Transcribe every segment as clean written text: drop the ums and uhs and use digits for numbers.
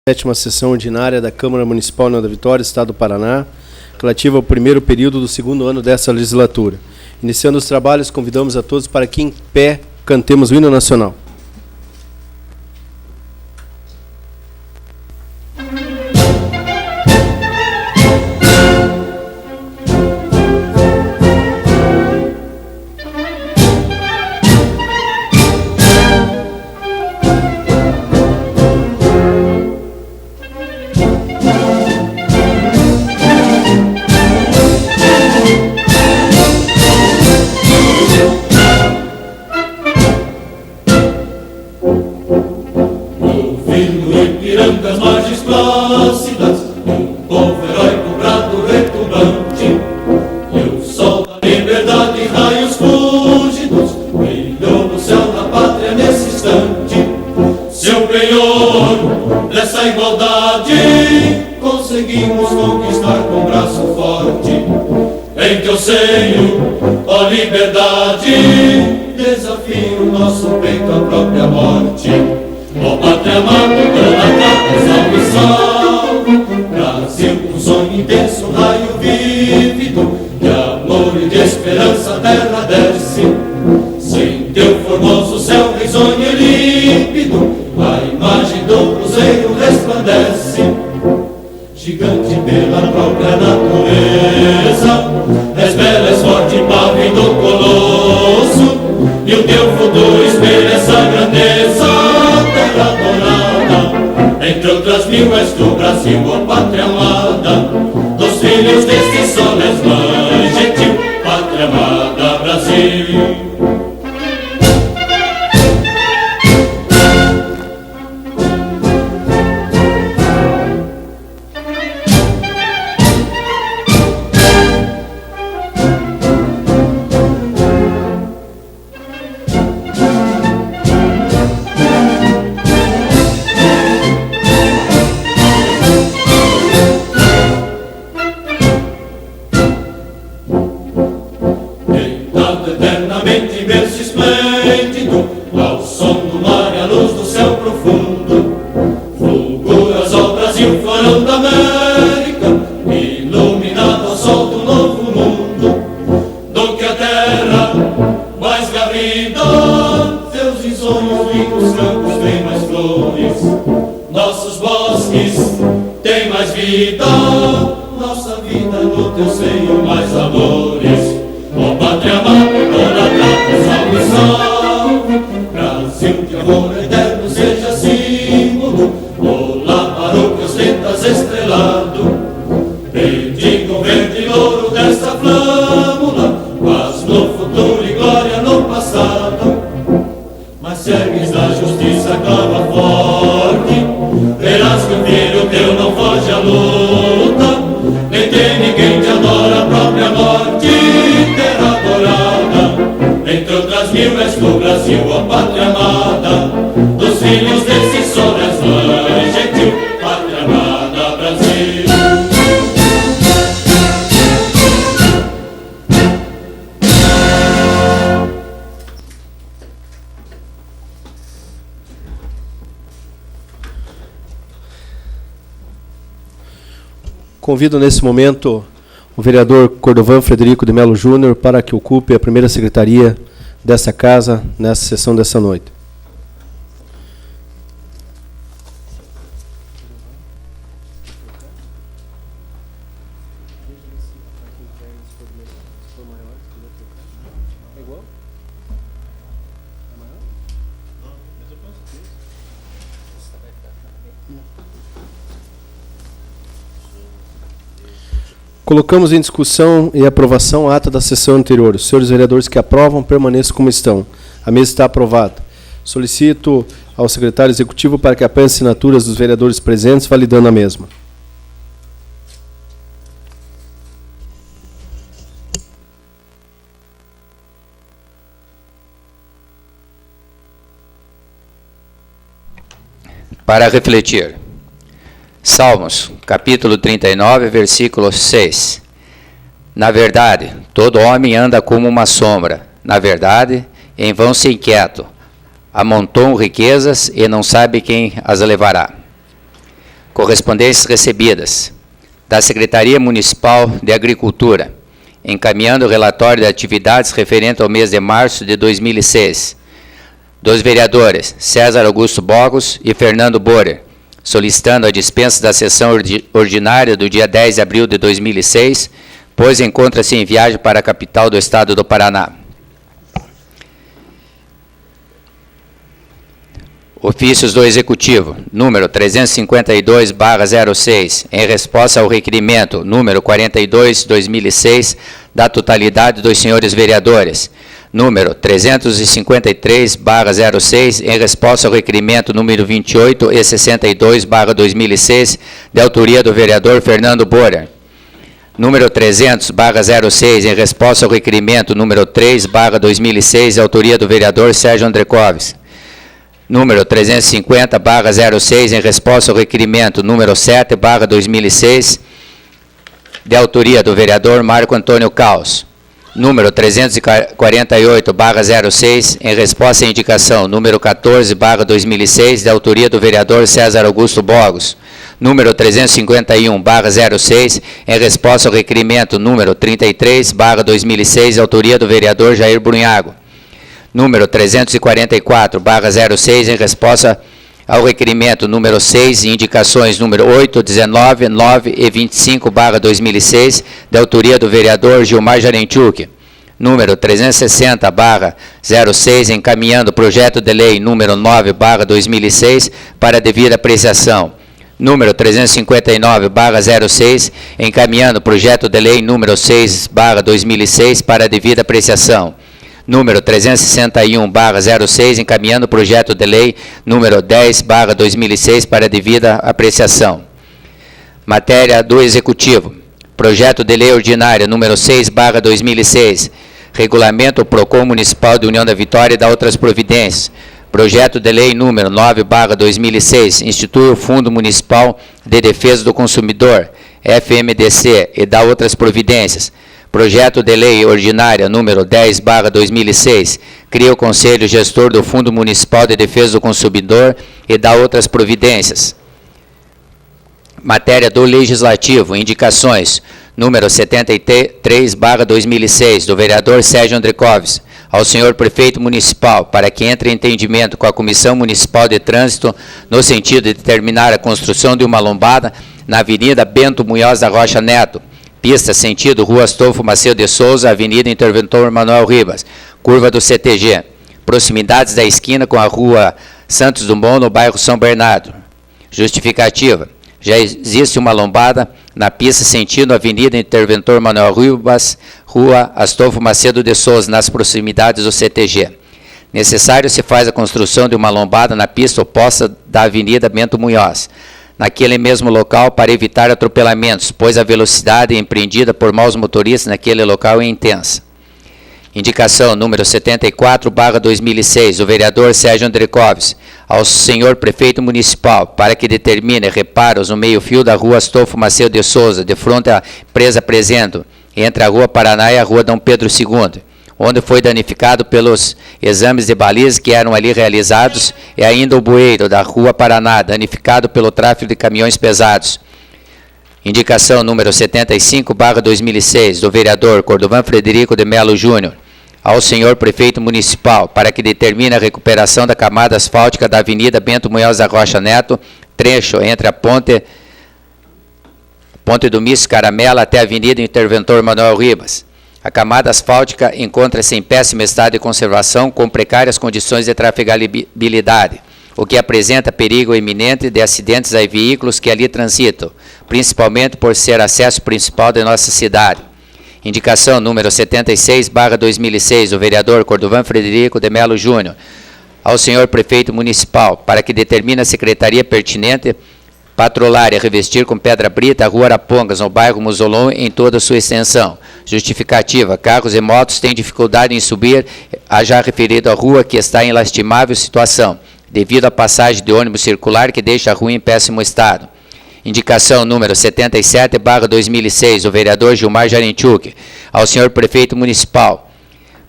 7ª sessão ordinária da Câmara Municipal Nova Vitória, Estado do Paraná, relativa ao primeiro período do segundo ano dessa legislatura. Iniciando os trabalhos, convidamos a todos para que em pé cantemos o hino nacional. Convido nesse momento o vereador Cordovan Frederico de Melo Júnior para que ocupe a primeira secretaria dessa casa nessa sessão dessa noite. Colocamos em discussão e aprovação a ata da sessão anterior. Os senhores vereadores que aprovam, permaneçam como estão. A mesa está aprovada. Solicito ao secretário executivo para que apanhe as assinaturas dos vereadores presentes, validando a mesma. Para refletir. Salmos, capítulo 39, versículo 6. Na verdade, todo homem anda como uma sombra. Na verdade, em vão se inquieto. Amontoam riquezas e não sabe quem as levará. Correspondências recebidas da Secretaria Municipal de Agricultura, encaminhando o relatório de atividades referente ao mês de março de 2006. Dos vereadores César Augusto Bogos e Fernando Borer, solicitando a dispensa da sessão ordinária do dia 10 de abril de 2006, pois encontra-se em viagem para a capital do estado do Paraná. Ofícios do Executivo, número 352/06, em resposta ao requerimento número 42/2006, da totalidade dos senhores vereadores, número 353/06, em resposta ao requerimento número 28 e 62/2006, de autoria do vereador Fernando Borer, número 300/06, em resposta ao requerimento número 3/2006, de autoria do vereador Sérgio Andrecoves, número 350/06, em resposta ao requerimento número 7/2006, de autoria do vereador Marco Antônio Caos, número 348/06, em resposta à indicação número 14/2006, de autoria do vereador César Augusto Bogos, número 351/06, em resposta ao requerimento número 33/2006, de autoria do vereador Jair Brunhago, número 344/06, em resposta ao requerimento número 6 e indicações número 8, 19, 9 e 25/2006, de autoria do vereador Gilmar Jarentiuk, número 360/06, encaminhando o projeto de lei número 9/2006 para devida apreciação, número 359/06, encaminhando o projeto de lei número 6/2006 para devida apreciação, número 361/06, encaminhando o projeto de lei número 10/2006 para devida apreciação. Matéria do Executivo. Projeto de lei ordinária número 6/2006, regulamento PROCON Municipal de União da Vitória e da outras providências. Projeto de lei número 9/2006, institui o Fundo Municipal de Defesa do Consumidor, FMDC, e da outras providências. Projeto de lei ordinária número 10/2006, cria o Conselho Gestor do Fundo Municipal de Defesa do Consumidor e dá outras providências. Matéria do Legislativo, indicações, número 73/2006, do vereador Sérgio Andrecoves, ao senhor Prefeito Municipal, para que entre em entendimento com a Comissão Municipal de Trânsito, no sentido de determinar a construção de uma lombada na Avenida Bento Munhoz da Rocha Neto, pista sentido Rua Astolfo Macedo de Souza, Avenida Interventor Manuel Ribas, curva do CTG, proximidades da esquina com a Rua Santos Dumont, no bairro São Bernardo. Justificativa. Já existe uma lombada na pista sentido Avenida Interventor Manuel Ribas, Rua Astolfo Macedo de Souza, nas proximidades do CTG. Necessário se faz a construção de uma lombada na pista oposta da Avenida Bento Munhoz, naquele mesmo local, para evitar atropelamentos, pois a velocidade empreendida por maus motoristas naquele local é intensa. Indicação número 74/2006, do vereador Sérgio Andrecoves, ao senhor Prefeito Municipal, para que determine reparos no meio-fio da Rua Astolfo Macedo de Souza, de frente à empresa Presendo, entre a Rua Paraná e a Rua Dom Pedro II, onde foi danificado pelos exames de baliza que eram ali realizados, e ainda o bueiro da Rua Paraná, danificado pelo tráfego de caminhões pesados. Indicação número 75/2006, do vereador Cordovan Frederico de Melo Júnior, ao senhor Prefeito Municipal, para que determine a recuperação da camada asfáltica da Avenida Bento Munhoz da Rocha Neto, trecho entre a Ponte do Mício Caramela até a Avenida Interventor Manuel Ribas. A camada asfáltica encontra-se em péssimo estado de conservação, com precárias condições de trafegabilidade, o que apresenta perigo iminente de acidentes a veículos que ali transitam, principalmente por ser acesso principal de nossa cidade. Indicação número 76/2006, do vereador Cordovan Frederico de Melo Júnior, ao senhor Prefeito Municipal, para que determine a secretaria pertinente patrolar e revestir com pedra brita a Rua Arapongas, no bairro Musolon, em toda a sua extensão. Justificativa: carros e motos têm dificuldade em subir a já referida rua, que está em lastimável situação, devido à passagem de ônibus circular que deixa a rua em péssimo estado. Indicação número 77/2006, do vereador Gilmar Jarentiuk, ao senhor Prefeito Municipal,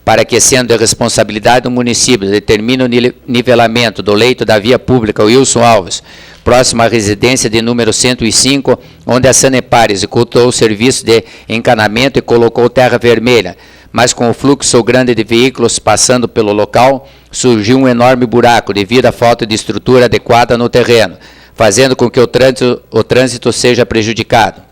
para que, sendo de responsabilidade do município, determine o nivelamento do leito da via pública Wilson Alves, próximo à residência de número 105, onde a Sanepar executou o serviço de encanamento e colocou terra vermelha, mas com o fluxo grande de veículos passando pelo local, surgiu um enorme buraco devido à falta de estrutura adequada no terreno, fazendo com que o trânsito seja prejudicado.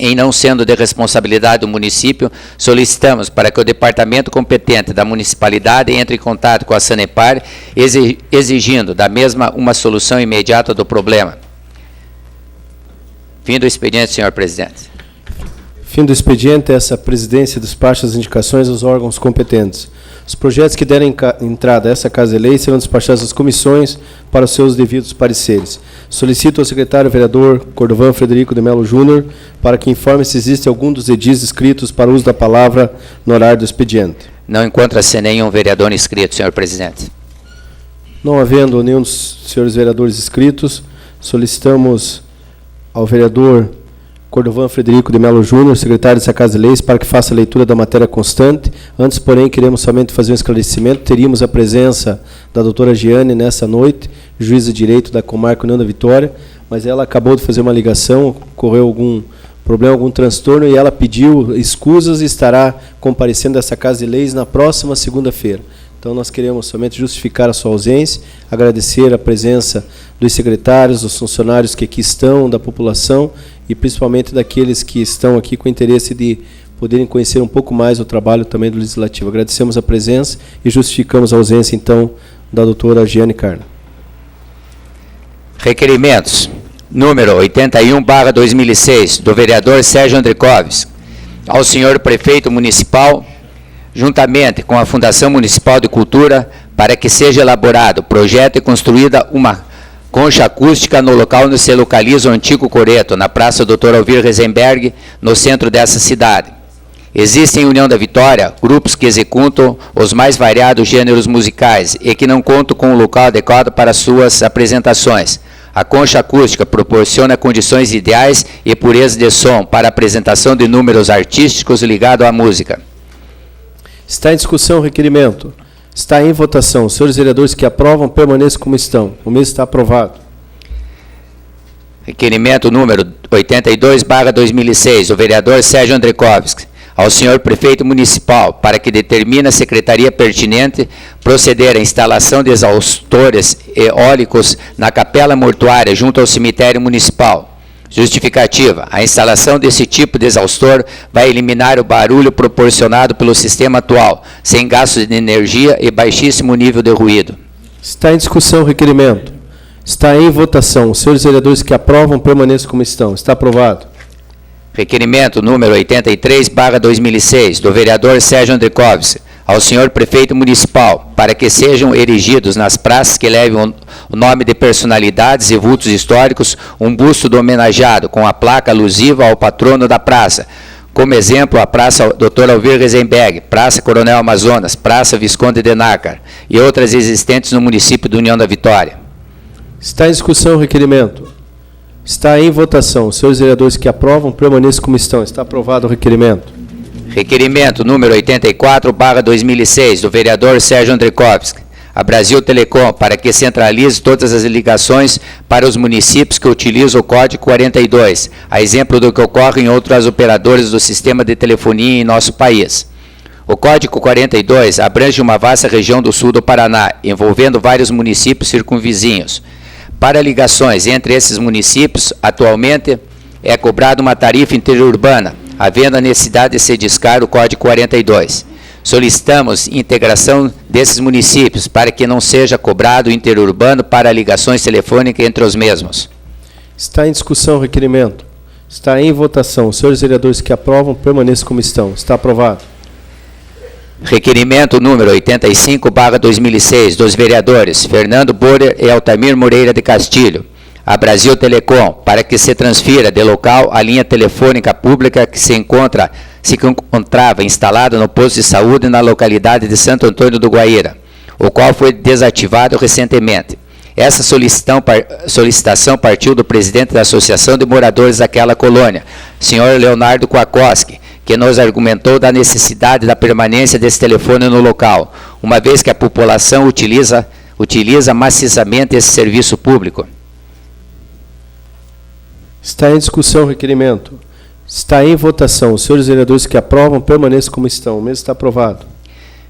Em não sendo de responsabilidade do município, solicitamos para que o departamento competente da municipalidade entre em contato com a Sanepar, exigindo da mesma uma solução imediata do problema. Fim do expediente, senhor presidente. Fim do expediente, essa presidência despacha as indicações aos órgãos competentes. Os projetos que derem entrada a essa Casa de Lei serão despachados às comissões para os seus devidos pareceres. Solicito ao secretário vereador Cordovan Frederico de Melo Júnior para que informe se existe algum dos edis inscritos para uso da palavra no horário do expediente. Não encontra-se nenhum vereador inscrito, senhor presidente. Não havendo nenhum dos senhores vereadores inscritos, solicitamos ao vereador Cordovan Frederico de Melo Júnior, secretário dessa Casa de Leis, para que faça a leitura da matéria constante. Antes, porém, queremos somente fazer um esclarecimento. Teríamos a presença da doutora Giane nessa noite, juíza de direito da Comarca União da Vitória, mas ela acabou de fazer uma ligação, ocorreu algum problema, algum transtorno, e ela pediu escusas e estará comparecendo a essa Casa de Leis na próxima segunda-feira. Então, nós queremos somente justificar a sua ausência, agradecer a presença dos secretários, dos funcionários que aqui estão, da população e principalmente daqueles que estão aqui com interesse de poderem conhecer um pouco mais o trabalho também do Legislativo. Agradecemos a presença e justificamos a ausência, então, da doutora Giane Carla. Requerimentos. Número 81/2006, do vereador Sérgio Andricoves, ao senhor prefeito municipal, juntamente com a Fundação Municipal de Cultura, para que seja elaborado projeto e construída uma concha acústica no local onde se localiza o antigo coreto, na Praça Dr. Alvir Reisenberg, no centro dessa cidade. Existem em União da Vitória grupos que executam os mais variados gêneros musicais e que não contam com um local adequado para suas apresentações. A concha acústica proporciona condições ideais e pureza de som para a apresentação de números artísticos ligados à música. Está em discussão o requerimento. Está em votação. Os senhores vereadores que aprovam, permaneçam como estão. O mesmo está aprovado. Requerimento número 82/2006, do vereador Sérgio Andricoves, ao senhor prefeito municipal, para que determine a secretaria pertinente proceder à instalação de exaustores eólicos na capela mortuária junto ao cemitério municipal. Justificativa: a instalação desse tipo de exaustor vai eliminar o barulho proporcionado pelo sistema atual, sem gastos de energia e baixíssimo nível de ruído. Está em discussão o requerimento. Está em votação. Os senhores vereadores que aprovam, permaneçam como estão. Está aprovado. Requerimento número 83/2006, do vereador Sérgio Andricoves, ao senhor prefeito municipal, para que sejam erigidos nas praças que levem o nome de personalidades e vultos históricos um busto do homenageado com a placa alusiva ao patrono da praça. Como exemplo, a Praça Dr. Alvir Reisenberg, Praça Coronel Amazonas, Praça Visconde de Nácar e outras existentes no município de União da Vitória. Está em discussão o requerimento. Está em votação. Os senhores vereadores que aprovam, permaneçam como estão. Está aprovado o requerimento. Requerimento número 84/2006, do vereador Sérgio Andricoves, a Brasil Telecom, para que centralize todas as ligações para os municípios que utilizam o código 42, a exemplo do que ocorre em outras operadoras do sistema de telefonia em nosso país. O código 42 abrange uma vasta região do sul do Paraná, envolvendo vários municípios circunvizinhos. Para ligações entre esses municípios, atualmente é cobrada uma tarifa interurbana, havendo a necessidade de se discar o código 42. Solicitamos integração desses municípios para que não seja cobrado interurbano para ligações telefônicas entre os mesmos. Está em discussão o requerimento. Está em votação. Os senhores vereadores que aprovam, permaneçam como estão. Está aprovado. Requerimento número 85/2006, dos vereadores Fernando Borer e Altamir Moreira de Castilho, a Brasil Telecom, para que se transfira de local a linha telefônica pública que se encontrava instalada no posto de saúde na localidade de Santo Antônio do Guaíra, o qual foi desativado recentemente. Essa solicitação partiu do presidente da Associação de Moradores daquela colônia, senhor Leonardo Kowalski, que nos argumentou da necessidade da permanência desse telefone no local, uma vez que a população utiliza maciçamente esse serviço público. Está em discussão o requerimento. Está em votação. Os senhores vereadores que aprovam, permaneçam como estão. O mesmo está aprovado.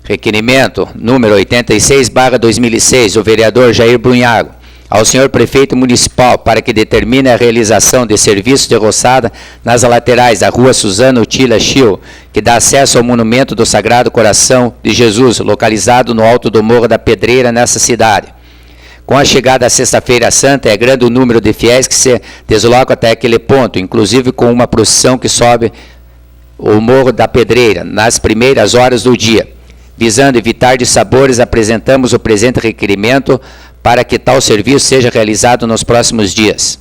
Requerimento número 86/2006, o vereador Jair Brunhago, ao senhor prefeito municipal para que determine a realização de serviços de roçada nas laterais da rua Suzano Utila Chil, que dá acesso ao monumento do Sagrado Coração de Jesus, localizado no alto do Morro da Pedreira, nessa cidade. Com a chegada da Sexta-feira Santa, é grande o número de fiéis que se deslocam até aquele ponto, inclusive com uma procissão que sobe o Morro da Pedreira nas primeiras horas do dia. Visando evitar dissabores, apresentamos o presente requerimento para que tal serviço seja realizado nos próximos dias.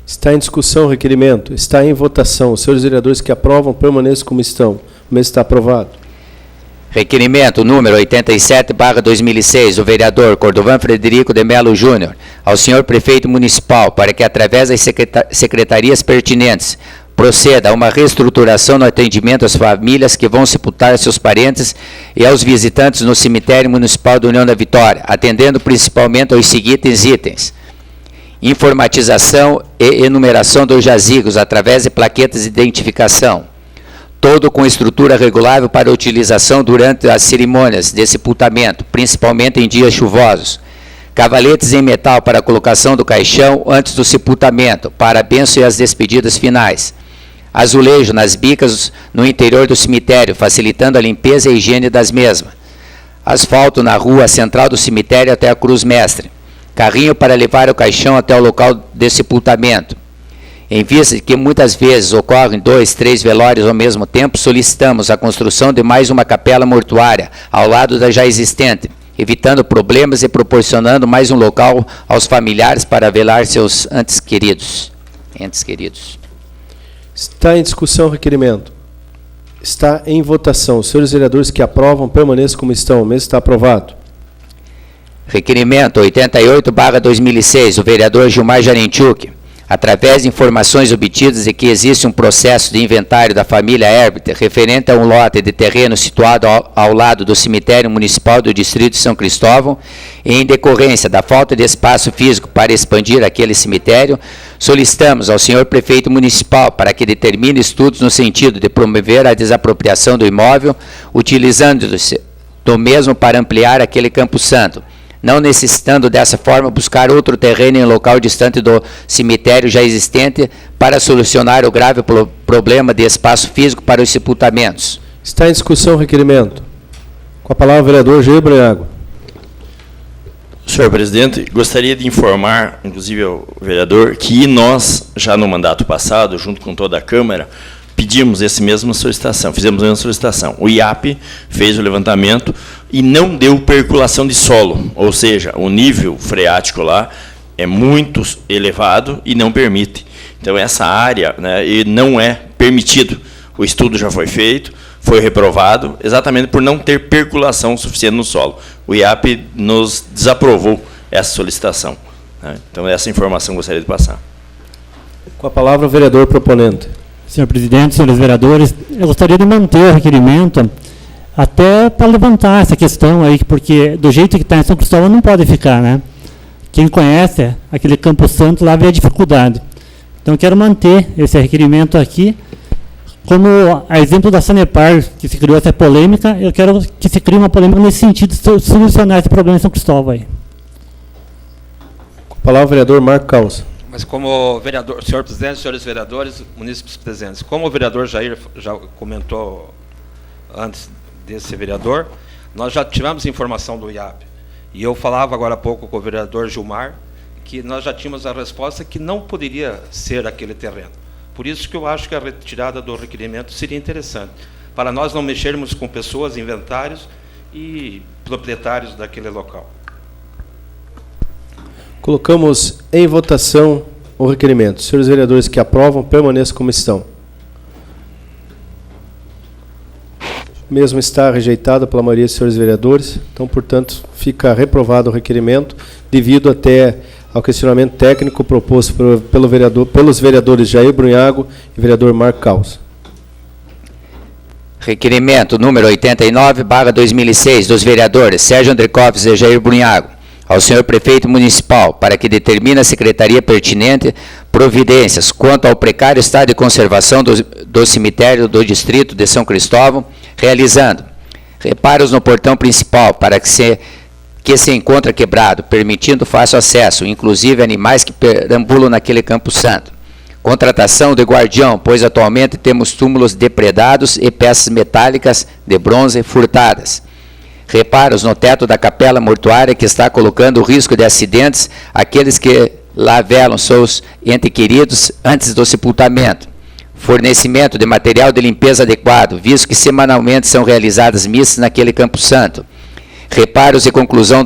Está em discussão o requerimento. Está em votação. Os senhores vereadores que aprovam, permaneçam como estão. O mesmo está aprovado. Requerimento número 87/2006, do vereador Cordovan Frederico de Melo Júnior, ao senhor prefeito municipal, para que, através das secretarias pertinentes, proceda a uma reestruturação no atendimento às famílias que vão sepultar seus parentes e aos visitantes no cemitério municipal da União da Vitória, atendendo principalmente aos seguintes itens: informatização e enumeração dos jazigos através de plaquetas de identificação, todo com estrutura regulável para utilização durante as cerimônias de sepultamento, principalmente em dias chuvosos, cavaletes em metal para a colocação do caixão antes do sepultamento, para a bênção e as despedidas finais, azulejo nas bicas no interior do cemitério, facilitando a limpeza e a higiene das mesmas, asfalto na rua central do cemitério até a Cruz Mestre, carrinho para levar o caixão até o local de sepultamento. Em vista de que muitas vezes ocorrem 2, 3 velórios ao mesmo tempo, solicitamos a construção de mais uma capela mortuária ao lado da já existente, evitando problemas e proporcionando mais um local aos familiares para velar seus entes queridos. Está em discussão o requerimento. Está em votação. Os senhores vereadores que aprovam, permaneçam como estão. O mesmo está aprovado. Requerimento 88/2006, o vereador Gilmar Jarenchuk, através de informações obtidas de que existe um processo de inventário da família Herbert referente a um lote de terreno situado ao lado do cemitério municipal do Distrito de São Cristóvão, e em decorrência da falta de espaço físico para expandir aquele cemitério, solicitamos ao senhor prefeito municipal para que determine estudos no sentido de promover a desapropriação do imóvel, utilizando-se do mesmo para ampliar aquele Campo Santo, não necessitando dessa forma buscar outro terreno em local distante do cemitério já existente para solucionar o grave problema de espaço físico para os sepultamentos. Está em discussão o requerimento. Com a palavra o vereador Jair Brunhago. Senhor presidente, gostaria de informar, inclusive ao vereador, que nós, já no mandato passado, junto com toda a Câmara, pedimos essa mesma solicitação, fizemos a mesma solicitação. O IAP fez o levantamento e não deu percolação de solo, ou seja, o nível freático lá é muito elevado e não permite. Então, essa área, né, não é permitido. O estudo já foi feito, foi reprovado, exatamente por não ter percolação suficiente no solo. O IAP nos desaprovou essa solicitação. Né? Então, essa informação eu gostaria de passar. Com a palavra o vereador proponente. Senhor presidente, senhores vereadores, eu gostaria de manter o requerimento até para levantar essa questão aí, porque do jeito que está em São Cristóvão não pode ficar, né? Quem conhece aquele Campo Santo lá vê a dificuldade. Então, eu quero manter esse requerimento aqui. Como a exemplo da Sanepar, que se criou essa polêmica, eu quero que se crie uma polêmica nesse sentido, de solucionar esse problema em São Cristóvão aí. Com a palavra o vereador Marco Causa. Mas como vereador, senhor presidente, senhores vereadores, munícipes presentes, como o vereador Jair já comentou antes desse vereador, nós já tivemos informação do IAP. E eu falava agora há pouco com o vereador Gilmar, que nós já tínhamos a resposta que não poderia ser aquele terreno. Por isso que eu acho que a retirada do requerimento seria interessante, para nós não mexermos com pessoas, inventários e proprietários daquele local. Colocamos em votação o requerimento. Os senhores vereadores que aprovam, permaneçam como estão. Mesmo está rejeitado pela maioria dos senhores vereadores, então, portanto, fica reprovado o requerimento, devido até ao questionamento técnico proposto pelos vereadores Jair Brunhago e vereador Marco Causa. Requerimento número 89/2006, dos vereadores Sérgio Andricoves e Jair Brunhago, ao senhor prefeito municipal, para que determine a secretaria pertinente providências quanto ao precário estado de conservação do cemitério do distrito de São Cristóvão, realizando reparos no portão principal para que se encontra quebrado, permitindo fácil acesso, inclusive animais que perambulam naquele Campo Santo. Contratação de guardião, pois atualmente temos túmulos depredados e peças metálicas de bronze furtadas. Reparos no teto da capela mortuária, que está colocando risco de acidentes àqueles que lá velam seus entes queridos antes do sepultamento. Fornecimento de material de limpeza adequado, visto que semanalmente são realizadas missas naquele Campo Santo. Reparos e conclusão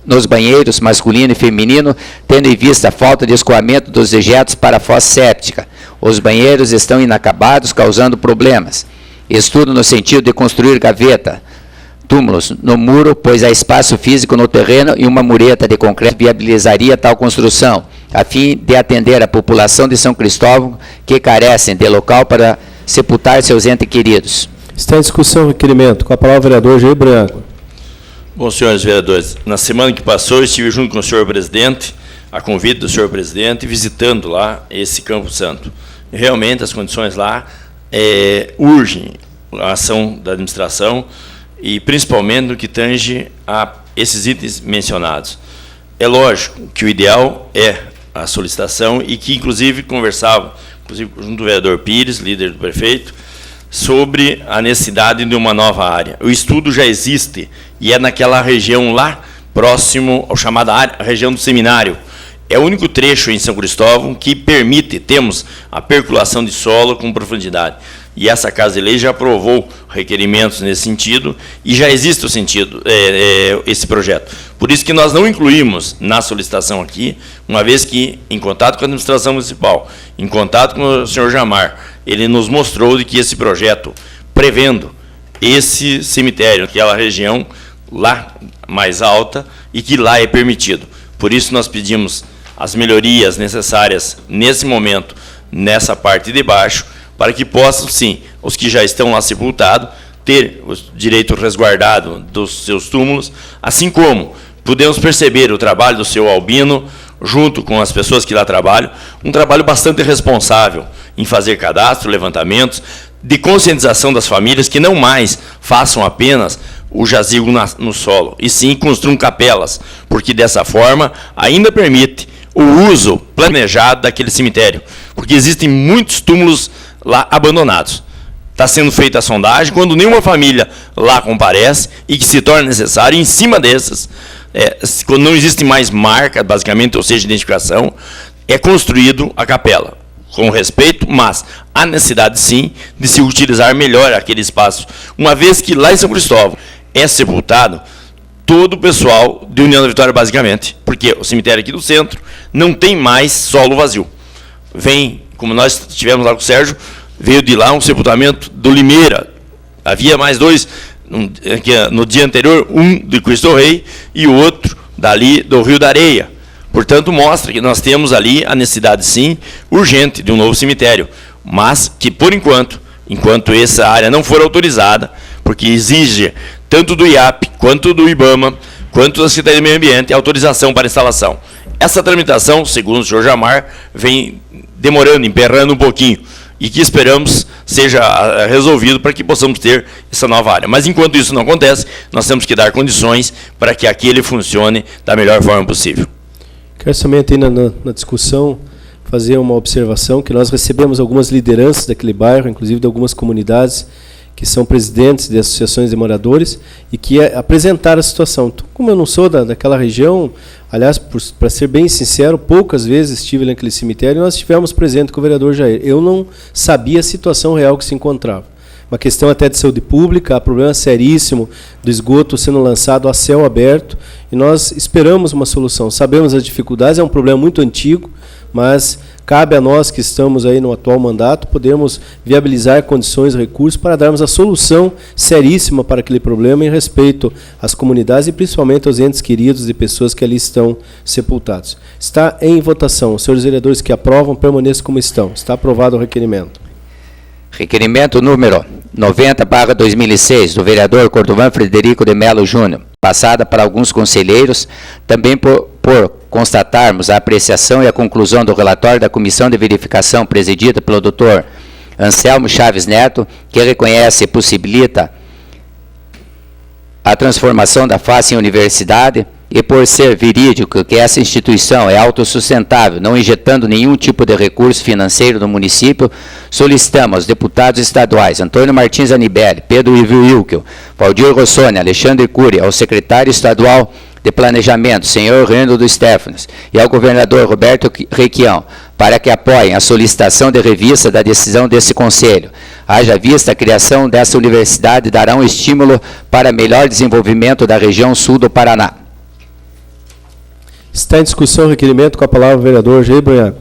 nos banheiros masculino e feminino, tendo em vista a falta de escoamento dos dejetos para a fossa séptica. Os banheiros estão inacabados, causando problemas. Estudo no sentido de construir gaveta, túmulos no muro, pois há espaço físico no terreno e uma mureta de concreto viabilizaria tal construção, a fim de atender a população de São Cristóvão que carecem de local para sepultar seus entes queridos. Está em discussão o requerimento. Com a palavra o vereador Jair Branco. Bom, senhores vereadores, na semana que passou, eu estive junto com o senhor presidente, a convite do senhor presidente, visitando lá esse Campo Santo. E realmente, as condições lá urgem a ação da administração, e principalmente no que tange a esses itens mencionados. É lógico que o ideal é a solicitação, e que, inclusive, conversava, junto do vereador Pires, líder do prefeito, sobre a necessidade de uma nova área. O estudo já existe e é naquela região lá, próximo ao chamada área, a região do seminário. É o único trecho em São Cristóvão que permite, temos a percolação de solo com profundidade. E essa Casa de Lei já aprovou requerimentos nesse sentido e já existe o sentido, esse projeto. Por isso que nós não incluímos na solicitação aqui, uma vez que, em contato com a administração municipal, em contato com o senhor Jamar, ele nos mostrou de que esse projeto, prevendo esse cemitério, aquela região lá mais alta, e que lá é permitido. Por isso nós pedimos as melhorias necessárias nesse momento, nessa parte de baixo, para que possam, sim, os que já estão lá sepultados, ter o direito resguardado dos seus túmulos, assim como podemos perceber o trabalho do seu Albino, junto com as pessoas que lá trabalham, um trabalho bastante responsável em fazer cadastro, levantamentos, de conscientização das famílias que não mais façam apenas o jazigo no solo, e sim construam capelas, porque dessa forma ainda permite o uso planejado daquele cemitério, porque existem muitos túmulos lá abandonados. Está sendo feita a sondagem, quando nenhuma família lá comparece, e que se torna necessário, em cima dessas, quando não existe mais marca, basicamente, ou seja, identificação, é construído a capela, com respeito, mas há necessidade, sim, de se utilizar melhor aquele espaço, uma vez que lá em São Cristóvão é sepultado todo o pessoal de União da Vitória, basicamente, porque o cemitério aqui do centro não tem mais solo vazio. Vem, como nós tivemos lá com o Sérgio, veio de lá um sepultamento do Limeira. Havia mais dois, no dia anterior, um de Cristo Rei e o outro dali do Rio da Areia. Portanto, mostra que nós temos ali a necessidade, sim, urgente de um novo cemitério, mas que, por enquanto essa área não for autorizada, porque exige tanto do IAP, quanto do IBAMA, quanto da Secretaria do Meio Ambiente, autorização para instalação. Essa tramitação, segundo o senhor Jamar, vem demorando, emperrando um pouquinho, e que esperamos seja resolvido para que possamos ter essa nova área. Mas, enquanto isso não acontece, nós temos que dar condições para que aquele funcione da melhor forma possível. Quero somente aí na discussão fazer uma observação, que nós recebemos algumas lideranças daquele bairro, inclusive de algumas comunidades, que são presidentes de associações de moradores, e que apresentaram a situação. Então, como eu não sou daquela região, aliás, para ser bem sincero, poucas vezes estive naquele cemitério e nós estivemos presentes com o vereador Jair. Eu não sabia a situação real que se encontrava. Uma questão até de saúde pública, há problema seríssimo do esgoto sendo lançado a céu aberto, e nós esperamos uma solução. Sabemos as dificuldades, é um problema muito antigo, mas cabe a nós que estamos aí no atual mandato podermos viabilizar condições e recursos para darmos a solução seríssima para aquele problema em respeito às comunidades e principalmente aos entes queridos de pessoas que ali estão sepultados. Está em votação. Os senhores vereadores que aprovam, permaneçam como estão. Está aprovado o requerimento. Requerimento número 90/2006, do vereador Cordovan Frederico de Melo Júnior, passada para alguns conselheiros, também por constatarmos a apreciação e a conclusão do relatório da Comissão de Verificação presidida pelo Dr. Anselmo Chaves Neto, que reconhece e possibilita a transformação da FACE em universidade, e por ser verídico que essa instituição é autossustentável, não injetando nenhum tipo de recurso financeiro no município, solicitamos aos deputados estaduais Antônio Martins Anibelli, Pedro Ivo Wilkel, Valdir Rossoni, Alexandre Cury, ao secretário estadual de Planejamento, senhor Reinaldo Stefanos, e ao governador Roberto Requião, para que apoiem a solicitação de revista da decisão desse Conselho. Haja vista a criação dessa universidade dará um estímulo para melhor desenvolvimento da região sul do Paraná. Está em discussão o requerimento, com a palavra o vereador Jair Brunhago.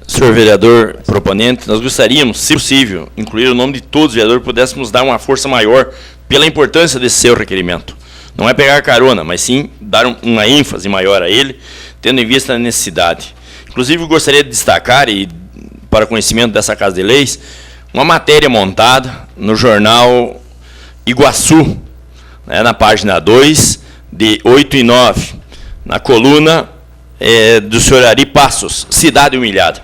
Senhor vereador proponente, nós gostaríamos, se possível, incluir o nome de todos os vereadores, pudéssemos dar uma força maior pela importância desse seu requerimento. Não é pegar carona, mas sim dar uma ênfase maior a ele, tendo em vista a necessidade. Inclusive, gostaria de destacar, e para conhecimento dessa Casa de Leis, uma matéria montada no jornal Iguaçu, né, na página 2, de 8 e 9, na coluna do senhor Ari Passos, Cidade Humilhada.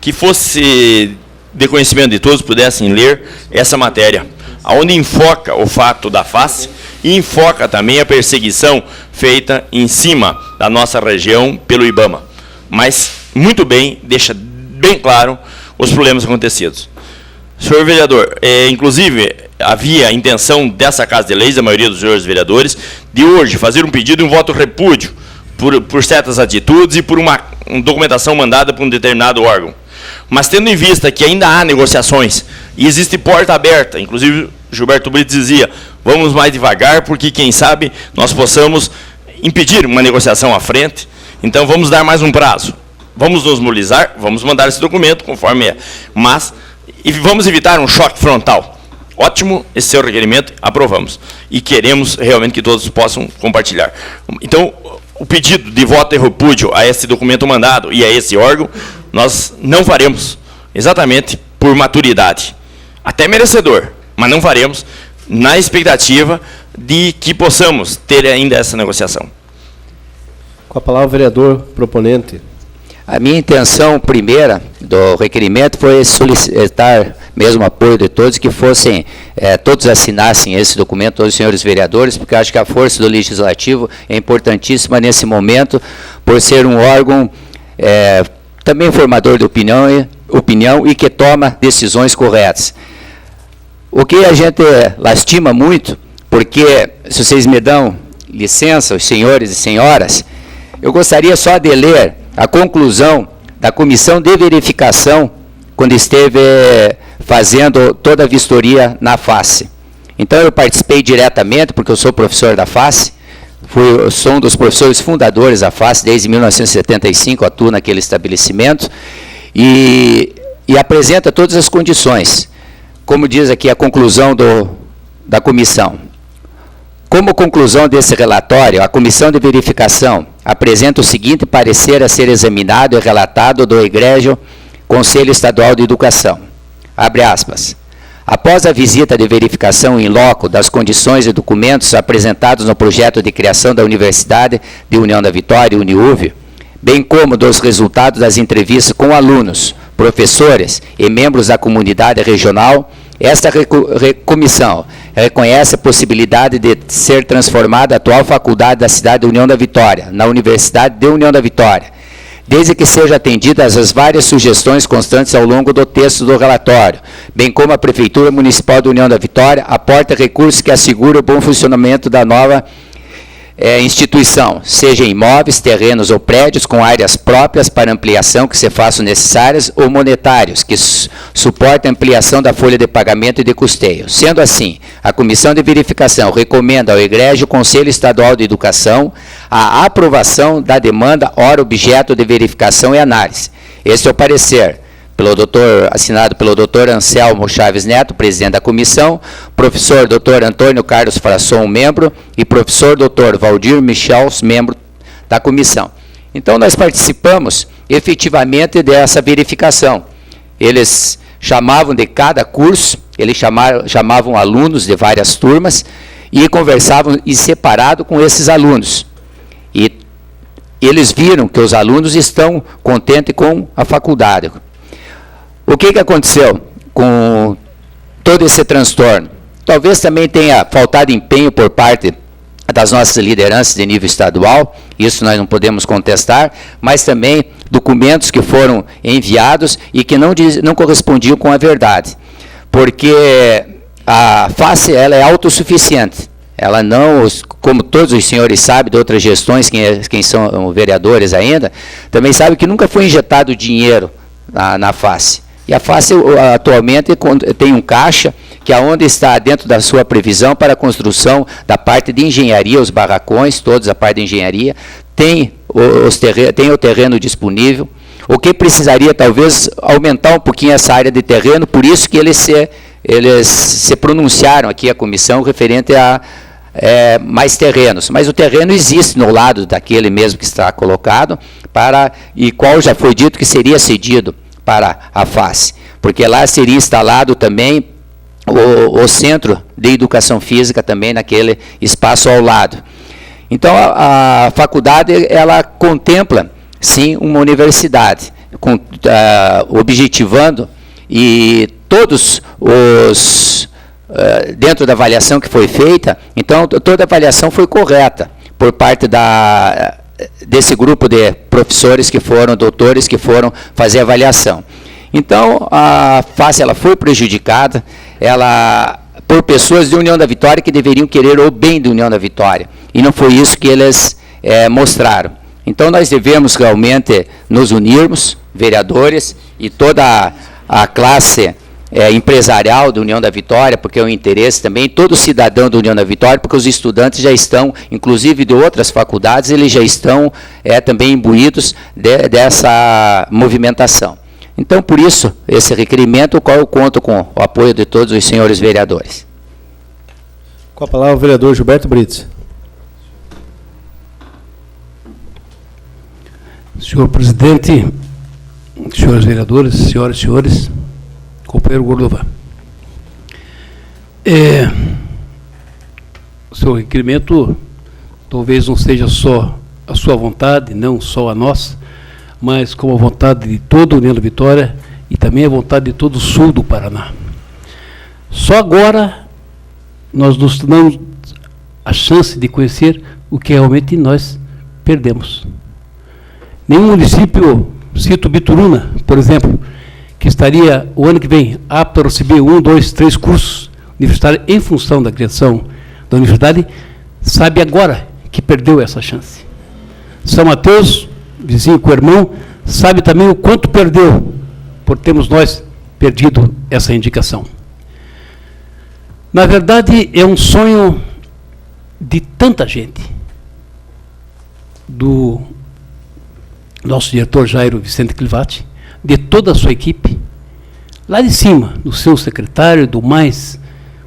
Que fosse de conhecimento de todos, pudessem ler essa matéria, onde enfoca o fato da FACE e enfoca também a perseguição feita em cima da nossa região pelo IBAMA. Mas, muito bem, deixa bem claro os problemas acontecidos. Senhor vereador, inclusive, havia a intenção dessa Casa de Leis, da maioria dos senhores vereadores, de hoje fazer um pedido e um voto repúdio por certas atitudes e por uma documentação mandada por um determinado órgão. Mas tendo em vista que ainda há negociações e existe porta aberta, inclusive Gilberto Brito dizia, vamos mais devagar, porque quem sabe nós possamos impedir uma negociação à frente, então vamos dar mais um prazo. Vamos nos mobilizar, vamos mandar esse documento conforme é, mas e vamos evitar um choque frontal. Ótimo, esse seu requerimento, aprovamos. E queremos realmente que todos possam compartilhar. Então, o pedido de voto e repúdio a esse documento mandado e a esse órgão, nós não faremos, exatamente por maturidade. Até merecedor, mas não faremos na expectativa de que possamos ter ainda essa negociação. Com a palavra o vereador proponente. A minha intenção primeira do requerimento foi solicitar mesmo apoio de todos, que fossem, todos assinassem esse documento, todos os senhores vereadores, porque acho que a força do Legislativo é importantíssima nesse momento, por ser um órgão também formador de opinião e que toma decisões corretas. O que a gente lastima muito, porque, se vocês me dão licença, os senhores e senhoras, eu gostaria só de ler a conclusão da Comissão de Verificação, quando esteve fazendo toda a vistoria na FACE. Então, eu participei diretamente, porque eu sou professor da FACE, sou um dos professores fundadores da FACE, desde 1975, atuo naquele estabelecimento, e apresenta todas as condições, como diz aqui a conclusão da comissão. Como conclusão desse relatório, a Comissão de Verificação apresenta o seguinte parecer a ser examinado e relatado do egrégio Conselho Estadual de Educação. Abre aspas. Após a visita de verificação em loco das condições e documentos apresentados no projeto de criação da Universidade de União da Vitória, UniUV, bem como dos resultados das entrevistas com alunos, professores e membros da comunidade regional, esta comissão reconhece a possibilidade de ser transformada a atual faculdade da cidade de União da Vitória, na Universidade de União da Vitória, desde que sejam atendidas as várias sugestões constantes ao longo do texto do relatório, bem como a Prefeitura Municipal de União da Vitória aporta recursos que asseguram o bom funcionamento da nova instituição, seja imóveis, terrenos ou prédios com áreas próprias para ampliação que se façam necessárias ou monetários, que suportem a ampliação da folha de pagamento e de custeio. Sendo assim, a Comissão de Verificação recomenda ao egrégio Conselho Estadual de Educação a aprovação da demanda ora objeto de verificação e análise. Este é o parecer assinado pelo Dr. Anselmo Chaves Neto, presidente da comissão, professor Dr. Antônio Carlos Frasson, membro, e professor Dr. Valdir Michels, membro da comissão. Então, nós participamos efetivamente dessa verificação. Eles chamavam de cada curso, eles chamavam alunos de várias turmas e conversavam em separado com esses alunos. eles viram que os alunos estão contentes com a faculdade. O que aconteceu com todo esse transtorno? Talvez também tenha faltado empenho por parte das nossas lideranças de nível estadual, isso nós não podemos contestar, mas também documentos que foram enviados e que não correspondiam com a verdade. Porque a face ela é autossuficiente. Ela não, como todos os senhores sabem de outras gestões, quem são vereadores ainda, também sabem que nunca foi injetado dinheiro na face. E a face atualmente tem um caixa que é onde está dentro da sua previsão para a construção da parte de engenharia, os barracões, todos a parte de engenharia, tem o terreno disponível. O que precisaria talvez aumentar um pouquinho essa área de terreno, por isso que eles se pronunciaram aqui, a comissão, referente a mais terrenos. Mas o terreno existe no lado daquele mesmo que está colocado, e qual já foi dito que seria cedido para a face, porque lá seria instalado também o Centro de Educação Física também naquele espaço ao lado. Então, a faculdade, ela contempla, sim, uma universidade, objetivando, e todos dentro da avaliação que foi feita, então, toda a avaliação foi correta por parte desse grupo de professores que foram, doutores que foram fazer a avaliação. Então, a face ela foi prejudicada, por pessoas de União da Vitória que deveriam querer o bem da União da Vitória. E não foi isso que eles mostraram. Então, nós devemos realmente nos unirmos, vereadores, e toda a classe empresarial da União da Vitória, porque é um interesse também, todo cidadão da União da Vitória, porque os estudantes já estão, inclusive de outras faculdades, eles já estão também imbuídos dessa movimentação. Então, por isso, esse requerimento, o qual eu conto com o apoio de todos os senhores vereadores. Com a palavra o vereador Gilberto Brits. Senhor presidente, senhores vereadores, senhoras e senhores, companheiro Gordovan. O seu requerimento talvez não seja só a sua vontade, não só a nossa, mas como a vontade de toda a União da Vitória e também a vontade de todo o sul do Paraná. Só agora nós nos damos a chance de conhecer o que realmente nós perdemos. Nenhum município, cito Bituruna, por exemplo, que estaria o ano que vem apto a receber 1, 2, 3 cursos universitários em função da criação da universidade, sabe agora que perdeu essa chance. São Mateus, vizinho com o irmão, sabe também o quanto perdeu por termos nós perdido essa indicação. Na verdade, é um sonho de tanta gente, do nosso diretor Jairo Vicente Clivati, de toda a sua equipe, lá de cima, do seu secretário, do mais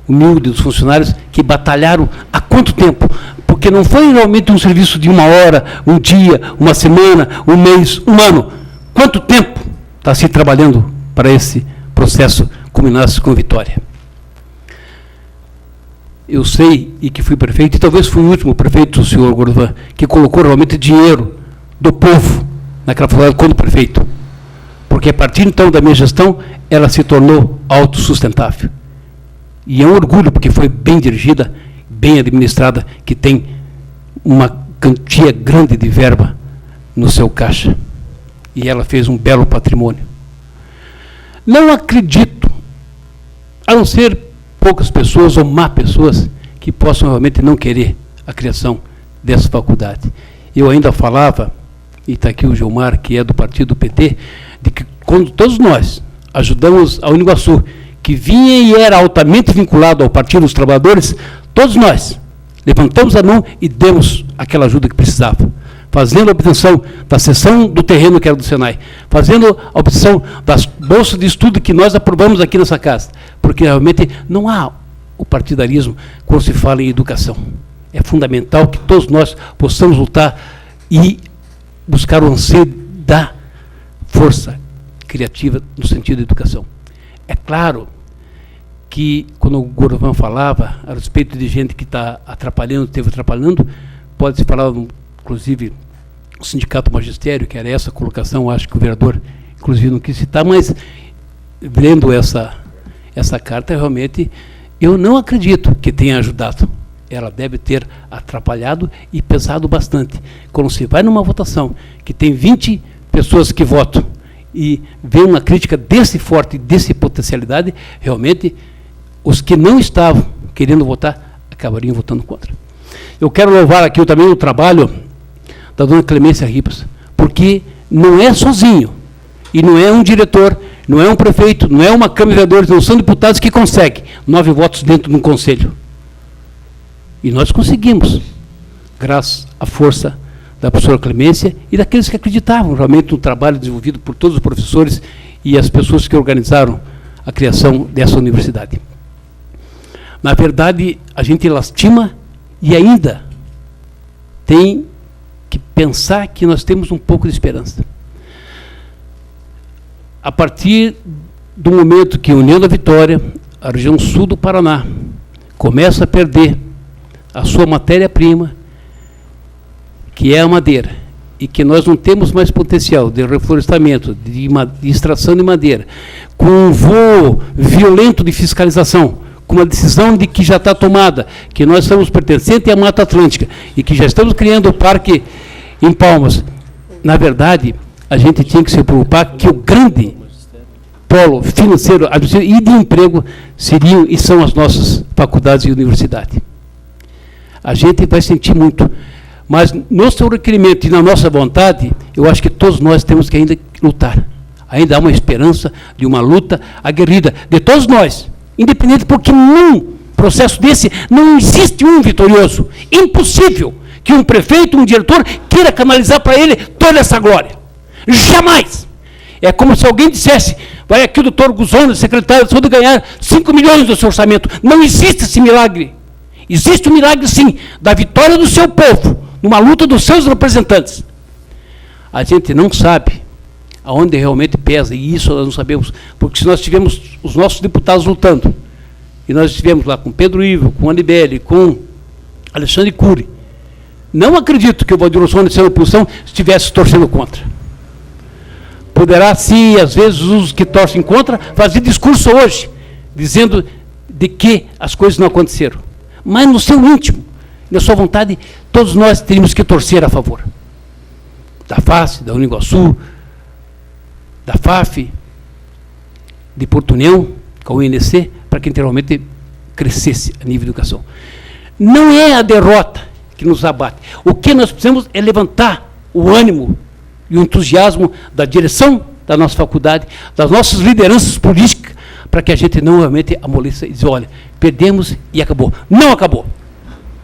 humilde dos funcionários, que batalharam há quanto tempo? Porque não foi realmente um serviço de 1 hora, um dia, uma semana, um mês, um ano. Quanto tempo está se trabalhando para esse processo culminasse com vitória? Eu sei, e que fui prefeito, e talvez fui o último prefeito, o senhor Gordovan, que colocou realmente dinheiro do povo naquela faculdade quando prefeito. Porque a partir então da minha gestão, ela se tornou autossustentável. E é um orgulho, porque foi bem dirigida, bem administrada, que tem uma quantia grande de verba no seu caixa. E ela fez um belo patrimônio. Não acredito, a não ser poucas pessoas ou má pessoas, que possam realmente não querer a criação dessa faculdade. Eu ainda falava, e está aqui o Gilmar, que é do partido PT, de que quando todos nós ajudamos a Uniguaçu, que vinha e era altamente vinculado ao Partido dos Trabalhadores, todos nós levantamos a mão e demos aquela ajuda que precisava, fazendo a obtenção da cessão do terreno que era do Senai, fazendo a obtenção das bolsas de estudo que nós aprovamos aqui nessa casa, porque realmente não há o partidarismo quando se fala em educação. É fundamental que todos nós possamos lutar e buscar o anseio da força criativa no sentido de educação. É claro que, quando o Gordovan falava a respeito de gente que está atrapalhando, esteve atrapalhando, pode-se falar, inclusive, o Sindicato Magistério, que era essa colocação, acho que o vereador, inclusive, não quis citar, mas, lendo essa carta, realmente, eu não acredito que tenha ajudado. Ela deve ter atrapalhado e pesado bastante. Quando você vai numa votação que tem 20 pessoas que votam e vê uma crítica desse forte, desse potencialidade, realmente, os que não estavam querendo votar, acabariam votando contra. Eu quero louvar aqui também o trabalho da dona Clemência Ribas, porque não é sozinho, e não é um diretor, não é um prefeito, não é uma Câmara de Vereadores, não são deputados que conseguem 9 votos dentro de um conselho. E nós conseguimos, graças à força da professora Clemência e daqueles que acreditavam realmente no trabalho desenvolvido por todos os professores e as pessoas que organizaram a criação dessa universidade. Na verdade, a gente lastima e ainda tem que pensar que nós temos um pouco de esperança. A partir do momento que a União da Vitória, a região sul do Paraná, começa a perder a sua matéria-prima, que é a madeira, e que nós não temos mais potencial de reflorestamento, de extração de madeira, com um voo violento de fiscalização, com uma decisão de que já está tomada, que nós somos pertencentes à Mata Atlântica, e que já estamos criando o parque em Palmas. Na verdade, a gente tinha que se preocupar que o grande polo financeiro e de emprego seriam e são as nossas faculdades e universidades. A gente vai sentir muito, mas no seu requerimento e na nossa vontade, eu acho que todos nós temos que ainda lutar. Ainda há uma esperança de uma luta aguerrida de todos nós, independente, porque num processo desse não existe um vitorioso. Impossível que um prefeito, um diretor, queira canalizar para ele toda essa glória. Jamais! É como se alguém dissesse, vai aqui o doutor Guzona, secretário de saúde, ganhar 5 milhões do seu orçamento. Não existe esse milagre. Existe um milagre, sim, da vitória do seu povo, numa luta dos seus representantes. A gente não sabe aonde realmente pesa, e isso nós não sabemos, porque se nós tivemos os nossos deputados lutando, e nós estivemos lá com Pedro Ivo, com Anibele, com Alexandre Cury, não acredito que o Valdir Ossoni, sendo oposição, estivesse torcendo contra. Poderá, sim, às vezes, os que torcem contra, fazer discurso hoje, dizendo de que as coisas não aconteceram. Mas no seu íntimo, na sua vontade, todos nós teríamos que torcer a favor. Da FACE, da Uniguaçu, da FAF, de Porto União, com o INC, para que realmente crescesse a nível de educação. Não é a derrota que nos abate. O que nós precisamos é levantar o ânimo e o entusiasmo da direção da nossa faculdade, das nossas lideranças políticas, para que a gente não realmente amoleça e dizer, olha, perdemos e acabou. Não acabou.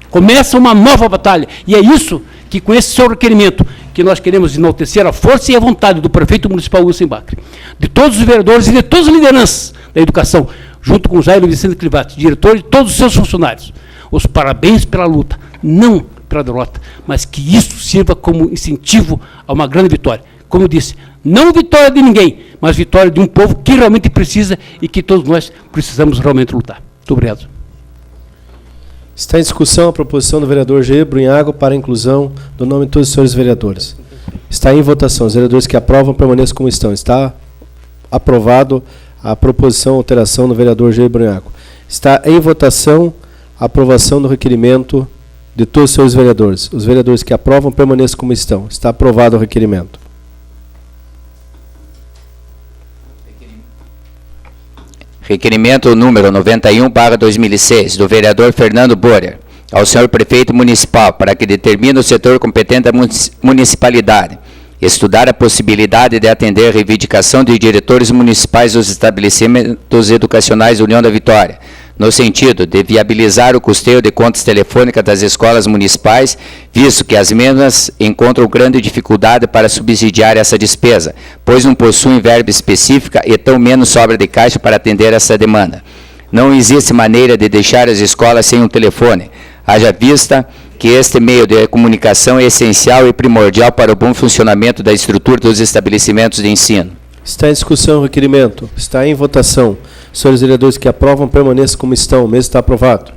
Começa uma nova batalha. E é isso que, com esse seu requerimento, que nós queremos enaltecer a força e a vontade do prefeito municipal Wilson Bacri, de todos os vereadores e de todas as lideranças da educação, junto com o Jairo Vicente Clivati, diretor e todos os seus funcionários. Os parabéns pela luta, não pela derrota, mas que isso sirva como incentivo a uma grande vitória. Como eu disse, não vitória de ninguém, mas vitória de um povo que realmente precisa e que todos nós precisamos realmente lutar. Muito obrigado. Está em discussão a proposição do vereador Jair Brunhago para a inclusão do nome de todos os senhores vereadores. Está em votação. Os vereadores que aprovam permaneçam como estão. Está aprovado a proposição alteração do vereador Jair Brunhago. Está em votação a aprovação do requerimento de todos os senhores vereadores. Os vereadores que aprovam permaneçam como estão. Está aprovado o requerimento. Requerimento número 91/2006, do vereador Fernando Borer, ao senhor prefeito municipal, para que determine o setor competente da municipalidade, estudar a possibilidade de atender a reivindicação de diretores municipais dos estabelecimentos educacionais da União da Vitória, no sentido de viabilizar o custeio de contas telefônicas das escolas municipais, visto que as mesmas encontram grande dificuldade para subsidiar essa despesa, pois não possuem verba específica e tão menos sobra de caixa para atender essa demanda. Não existe maneira de deixar as escolas sem um telefone, haja vista que este meio de comunicação é essencial e primordial para o bom funcionamento da estrutura dos estabelecimentos de ensino. Está em discussão o requerimento. Está em votação. Senhores vereadores que aprovam, permaneçam como estão. O mesmo está aprovado.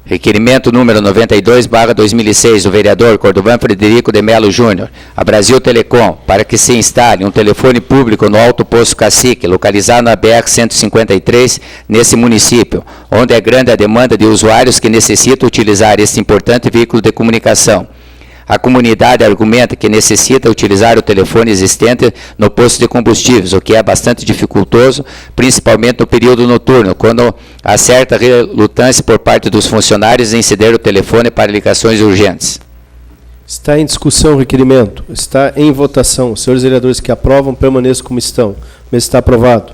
Requerimento número 92/2006, do vereador Cordovan Frederico de Melo Júnior, a Brasil Telecom, para que se instale um telefone público no Alto Poço Cacique, localizado na BR-153, nesse município, onde é grande a demanda de usuários que necessitam utilizar este importante veículo de comunicação. A comunidade argumenta que necessita utilizar o telefone existente no posto de combustíveis, o que é bastante dificultoso, principalmente no período noturno, quando há certa relutância por parte dos funcionários em ceder o telefone para ligações urgentes. Está em discussão o requerimento. Está em votação. Os senhores vereadores que aprovam, permaneçam como estão. O mesmo está aprovado.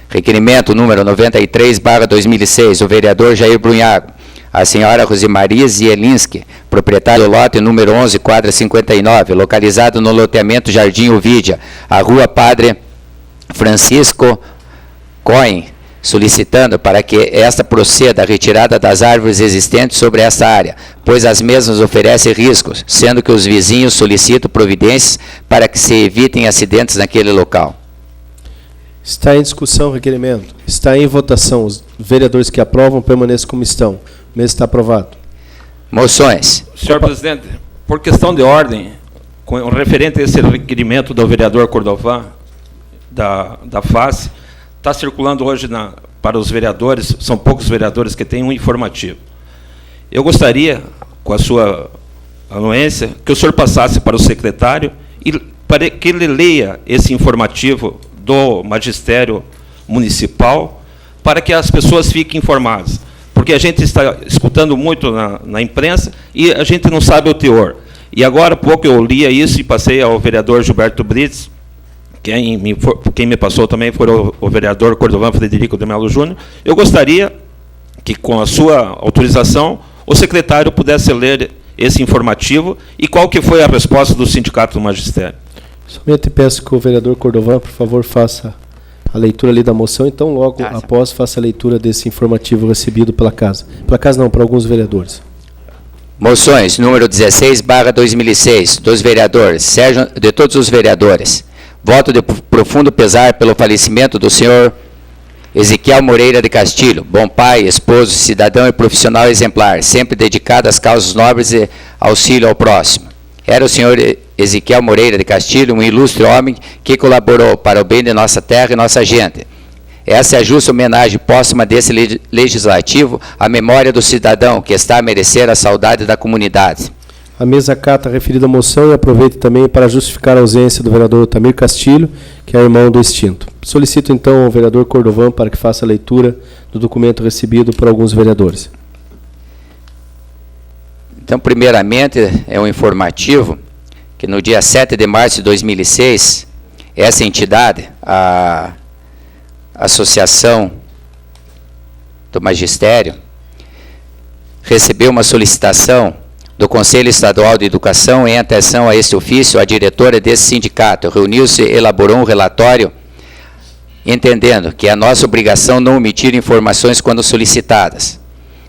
Requerimento número 93/2006, o vereador Jair Brunhago, a senhora Rosemaria Zielinski, proprietária do lote número 11, quadra 59, localizado no loteamento Jardim Ovídia, a rua Padre Francisco Cohen, solicitando para que esta proceda a retirada das árvores existentes sobre esta área, pois as mesmas oferecem riscos, sendo que os vizinhos solicitam providências para que se evitem acidentes naquele local. Está em discussão o requerimento. Está em votação. Os vereadores que aprovam, permaneçam como estão. O mesmo está aprovado. Moções. Senhor presidente, por questão de ordem, com referente a esse requerimento do vereador Cordovan, da FACE, está circulando hoje para os vereadores, são poucos vereadores que têm um informativo. Eu gostaria, com a sua anuência, que o senhor passasse para o secretário e para que ele leia esse informativo do magistério municipal, para que as pessoas fiquem informadas. Porque a gente está escutando muito na imprensa e a gente não sabe o teor. E agora há pouco eu lia isso e passei ao vereador Gilberto Brits, quem me passou também foi o vereador Cordovan Frederico de Melo Júnior. Eu gostaria que, com a sua autorização, o secretário pudesse ler esse informativo e qual que foi a resposta do Sindicato do Magistério. Somente peço que o vereador Cordovan, por favor, faça a leitura ali da moção, então logo após faça a leitura desse informativo recebido pela casa. Pela casa não, para alguns vereadores. Moções número 16/2006, dos vereadores, Sérgio, de todos os vereadores. Voto de profundo pesar pelo falecimento do senhor Ezequiel Moreira de Castilho, bom pai, esposo, cidadão e profissional exemplar, sempre dedicado às causas nobres e auxílio ao próximo. Era o senhor Ezequiel Moreira de Castilho, um ilustre homem que colaborou para o bem de nossa terra e nossa gente. Essa é a justa homenagem póstuma desse legislativo à memória do cidadão que está a merecer a saudade da comunidade. A mesa acata a referida moção e aproveita também para justificar a ausência do vereador Otamir Castilho, que é irmão do extinto. Solicito então ao vereador Cordovan para que faça a leitura do documento recebido por alguns vereadores. Então, primeiramente, é um informativo que no dia 7 de março de 2006, essa entidade, a Associação do Magistério, recebeu uma solicitação do Conselho Estadual de Educação. Em atenção a este ofício, a diretora desse sindicato reuniu-se e elaborou um relatório, entendendo que é a nossa obrigação não omitir informações quando solicitadas.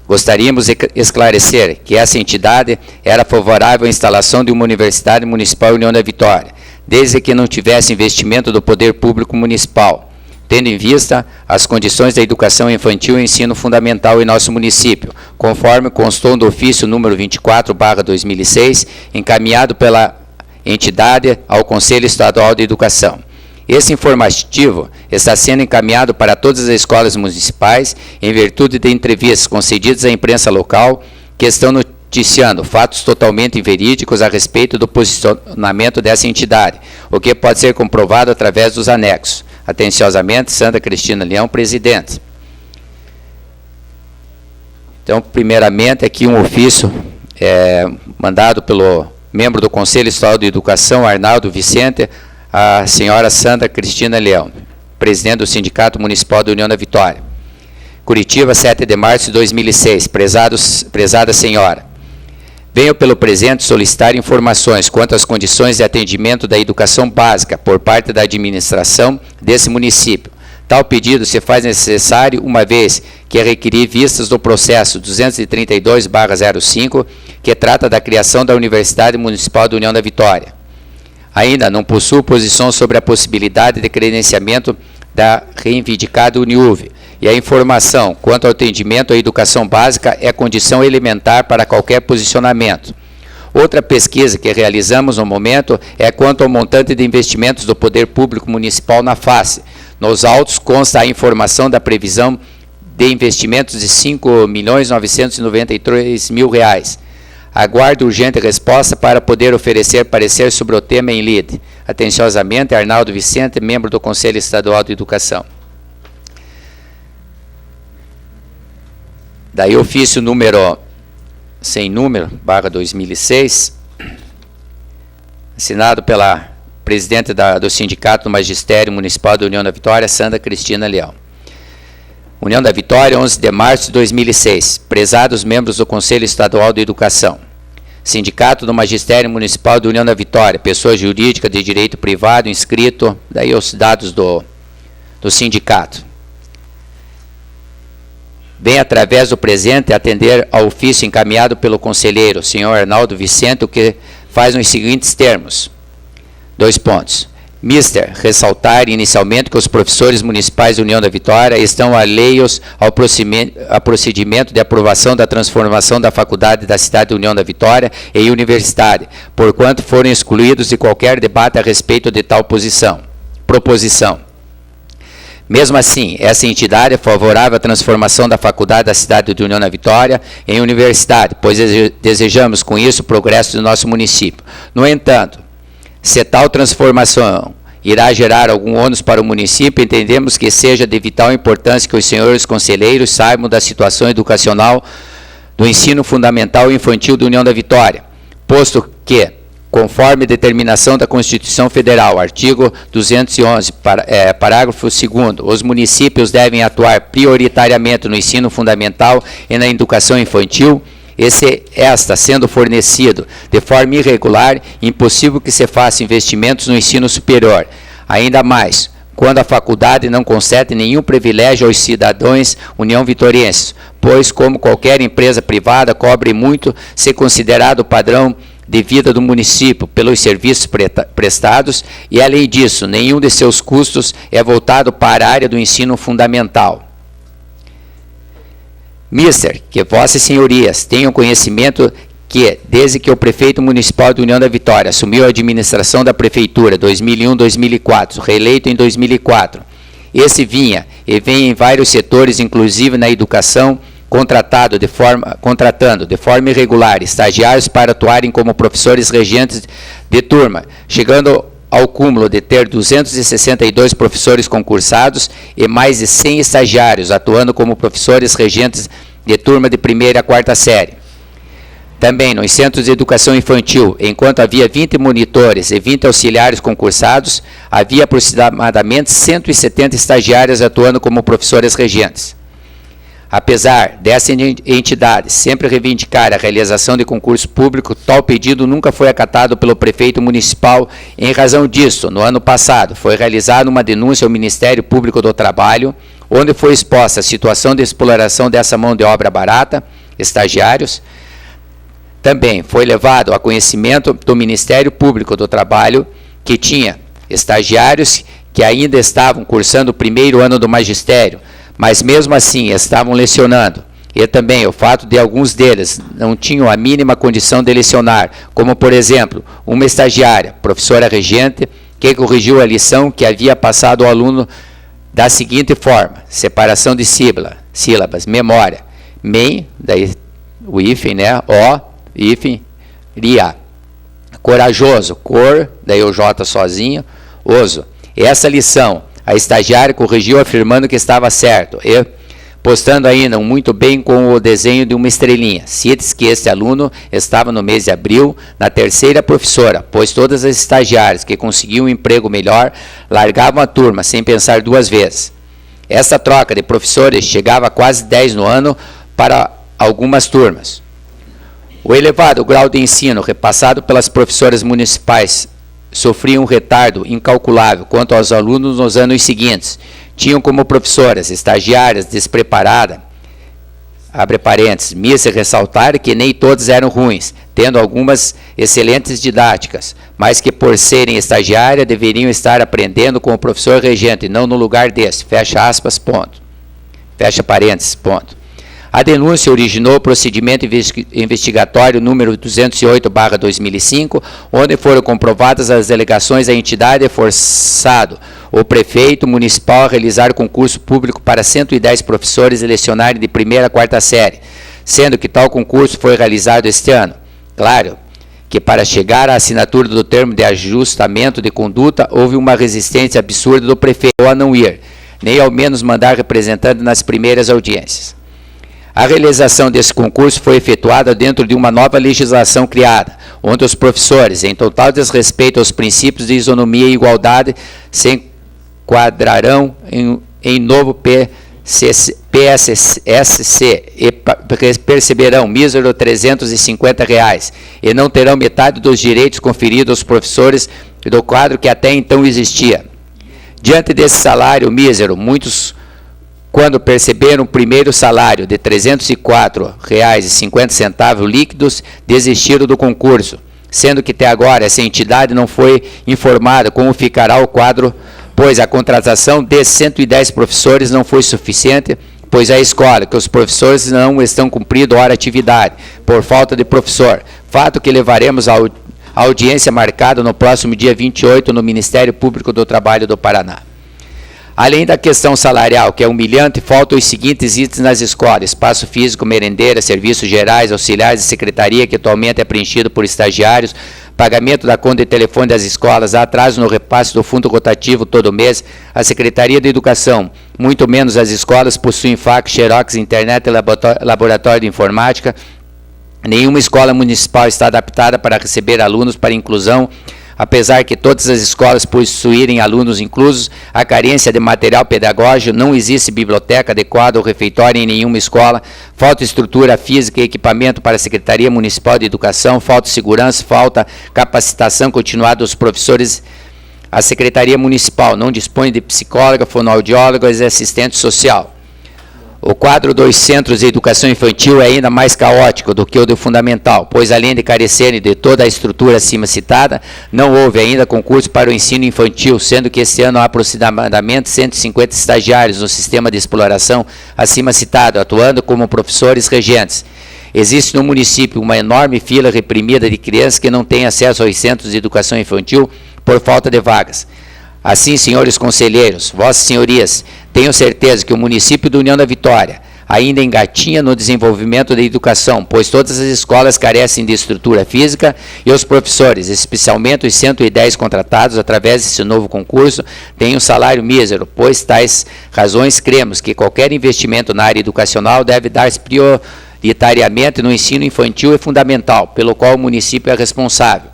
Gostaríamos de esclarecer que essa entidade era favorável à instalação de uma Universidade Municipal União da Vitória, desde que não tivesse investimento do poder público municipal, tendo em vista as condições da educação infantil e ensino fundamental em nosso município, conforme constou no ofício número 24/2006, encaminhado pela entidade ao Conselho Estadual de Educação. Esse informativo está sendo encaminhado para todas as escolas municipais em virtude de entrevistas concedidas à imprensa local que estão noticiando fatos totalmente inverídicos a respeito do posicionamento dessa entidade, o que pode ser comprovado através dos anexos. Atenciosamente, Sandra Cristina Leão, presidente. Então, primeiramente, aqui um ofício mandado pelo membro do Conselho Estadual de Educação, Arnaldo Vicente, a senhora Sandra Cristina Leão, presidente do Sindicato Municipal da União da Vitória. Curitiba, 7 de março de 2006. Prezada senhora, venho pelo presente solicitar informações quanto às condições de atendimento da educação básica por parte da administração desse município. Tal pedido se faz necessário uma vez que requerir vistas do processo 232/05, que trata da criação da Universidade Municipal da União da Vitória. Ainda não possuo posição sobre a possibilidade de credenciamento da reivindicada Uniuv, e a informação quanto ao atendimento à educação básica é condição elementar para qualquer posicionamento. Outra pesquisa que realizamos no momento é quanto ao montante de investimentos do Poder Público Municipal na face. Nos autos consta a informação da previsão de investimentos de R$ 5.993.000. Aguardo urgente resposta para poder oferecer parecer sobre o tema em lide. Atenciosamente, Arnaldo Vicente, membro do Conselho Estadual de Educação. Daí ofício número, sem número, /2006, assinado pela presidente do Sindicato do Magistério Municipal da União da Vitória, Sandra Cristina Leão. União da Vitória, 11 de março de 2006. Prezados membros do Conselho Estadual de Educação. Sindicato do Magistério Municipal da União da Vitória, pessoa jurídica de direito privado, inscrito, daí os dados do sindicato. Vem através do presente atender ao ofício encaminhado pelo conselheiro, senhor Arnaldo Vicente, o que faz nos seguintes termos. 2 pontos. Mister, ressaltar inicialmente que os professores municipais da União da Vitória estão alheios ao procedimento de aprovação da transformação da faculdade da cidade da União da Vitória em universidade, porquanto foram excluídos de qualquer debate a respeito de tal proposição. Mesmo assim, essa entidade é favorável à transformação da faculdade da cidade de União da Vitória em universidade, pois desejamos com isso o progresso do nosso município. No entanto, se tal transformação irá gerar algum ônus para o município, entendemos que seja de vital importância que os senhores conselheiros saibam da situação educacional do ensino fundamental e infantil da União da Vitória, posto que, conforme determinação da Constituição Federal, artigo 211, parágrafo 2º, os municípios devem atuar prioritariamente no ensino fundamental e na educação infantil, esta sendo fornecido de forma irregular, impossível que se faça investimentos no ensino superior. Ainda mais, quando a faculdade não concede nenhum privilégio aos cidadãos união-vitorienses, pois, como qualquer empresa privada, cobre muito se considerado o padrão de vida do município pelos serviços prestados e, além disso, nenhum de seus custos é voltado para a área do ensino fundamental. Mister, que vossas senhorias tenham conhecimento que, desde que o prefeito municipal de União da Vitória assumiu a administração da prefeitura 2001-2004, reeleito em 2004, esse vinha e vem em vários setores, inclusive na educação, contratando de forma irregular estagiários para atuarem como professores regentes de turma, chegando ao cúmulo de ter 262 professores concursados e mais de 100 estagiários atuando como professores regentes de turma de 1ª a 4ª série. Também nos centros de educação infantil, enquanto havia 20 monitores e 20 auxiliares concursados, havia aproximadamente 170 estagiários atuando como professores regentes. Apesar dessa entidade sempre reivindicar a realização de concurso público, tal pedido nunca foi acatado pelo prefeito municipal. Em razão disso, no ano passado, foi realizada uma denúncia ao Ministério Público do Trabalho, onde foi exposta a situação de exploração dessa mão de obra barata, estagiários. Também foi levado a conhecimento do Ministério Público do Trabalho que tinha estagiários que ainda estavam cursando o 1º ano do magistério, mas mesmo assim estavam lecionando, e também o fato de alguns deles não tinham a mínima condição de lecionar, como por exemplo, uma estagiária, professora regente, que corrigiu a lição que havia passado ao aluno da seguinte forma: separação de sílabas, memória, MEM, daí o hífen, né, O, hífen, RIA, corajoso, cor, daí o J sozinho, oso. Essa lição a estagiária corrigiu afirmando que estava certo e postando ainda muito bem com o desenho de uma estrelinha. Cite-se que este aluno estava no mês de abril na 3ª professora, pois todas as estagiárias que conseguiam um emprego melhor largavam a turma sem pensar 2 vezes. Essa troca de professores chegava a quase 10 no ano para algumas turmas. O elevado grau de ensino repassado pelas professoras municipais sofria um retardo incalculável quanto aos alunos nos anos seguintes. Tinham como professoras estagiárias despreparadas, abre parênteses, me-se ressaltar que nem todas eram ruins, tendo algumas excelentes didáticas, mas que por serem estagiárias deveriam estar aprendendo com o professor regente e não no lugar desse, fecha aspas, ponto. fecha parênteses, ponto. A denúncia originou o procedimento investigatório número 208/2005, onde foram comprovadas as alegações da entidade forçado o prefeito municipal a realizar concurso público para 110 professores lecionários de 1ª a 4ª série, sendo que tal concurso foi realizado este ano. Claro que para chegar à assinatura do termo de ajustamento de conduta, houve uma resistência absurda do prefeito a não ir, nem ao menos mandar representante nas primeiras audiências. A realização desse concurso foi efetuada dentro de uma nova legislação criada, onde os professores, em total desrespeito aos princípios de isonomia e igualdade, se enquadrarão em novo PSSC e perceberão mísero R$ 350 e não terão metade dos direitos conferidos aos professores do quadro que até então existia. Diante desse salário mísero, muitos, quando perceberam o primeiro salário de R$ 304,50 líquidos, desistiram do concurso, sendo que até agora essa entidade não foi informada como ficará o quadro, pois a contratação de 110 professores não foi suficiente, pois a escola, que os professores não estão cumprindo hora atividade, por falta de professor, fato que levaremos à audiência marcada no próximo dia 28 no Ministério Público do Trabalho do Paraná. Além da questão salarial, que é humilhante, faltam os seguintes itens nas escolas: espaço físico, merendeira, serviços gerais, auxiliares de secretaria, que atualmente é preenchido por estagiários, pagamento da conta de telefone das escolas, atraso no repasse do fundo rotativo todo mês, a Secretaria de Educação, muito menos as escolas, possuem fax, xerox, internet e laboratório de informática. Nenhuma escola municipal está adaptada para receber alunos para inclusão, apesar que todas as escolas possuírem alunos inclusos. A carência de material pedagógico, não existe biblioteca adequada ou refeitório em nenhuma escola, falta estrutura física e equipamento para a Secretaria Municipal de Educação, falta segurança, falta capacitação continuada dos professores. A Secretaria Municipal não dispõe de psicóloga, fonoaudióloga e assistente social. O quadro dos centros de educação infantil é ainda mais caótico do que o do fundamental, pois além de carecerem de toda a estrutura acima citada, não houve ainda concurso para o ensino infantil, sendo que este ano há aproximadamente 150 estagiários no sistema de exploração acima citado, atuando como professores regentes. Existe no município uma enorme fila reprimida de crianças que não têm acesso aos centros de educação infantil por falta de vagas. Assim, senhores conselheiros, vossas senhorias, tenho certeza que o município de União da Vitória ainda engatinha no desenvolvimento da educação, pois todas as escolas carecem de estrutura física e os professores, especialmente os 110 contratados através desse novo concurso, têm um salário mísero, pois tais razões cremos que qualquer investimento na área educacional deve dar-se prioritariamente no ensino infantil e fundamental, pelo qual o município é responsável.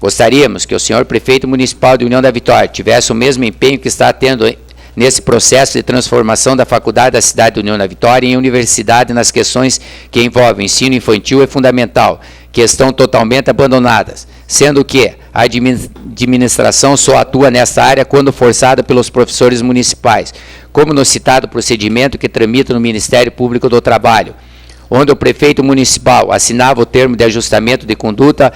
Gostaríamos que o senhor prefeito municipal de União da Vitória tivesse o mesmo empenho que está tendo nesse processo de transformação da faculdade da cidade de União da Vitória em universidade nas questões que envolvem ensino infantil e fundamental, que estão totalmente abandonadas, sendo que a administração só atua nessa área quando forçada pelos professores municipais, como no citado procedimento que tramita no Ministério Público do Trabalho, onde o prefeito municipal assinava o termo de ajustamento de conduta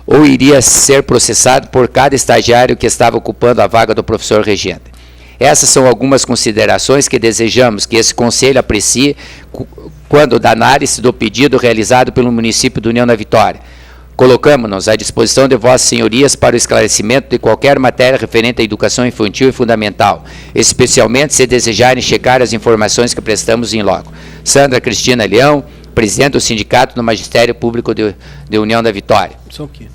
ou iria ser processado por cada estagiário que estava ocupando a vaga do professor regente. Essas são algumas considerações que desejamos que esse Conselho aprecie quando da análise do pedido realizado pelo município de União da Vitória. Colocamos-nos à disposição de vossas senhorias para o esclarecimento de qualquer matéria referente à educação infantil e fundamental, especialmente se desejarem checar as informações que prestamos em loco. Sandra Cristina Leão, presidente do Sindicato do Magistério Público de União da Vitória. Só aqui.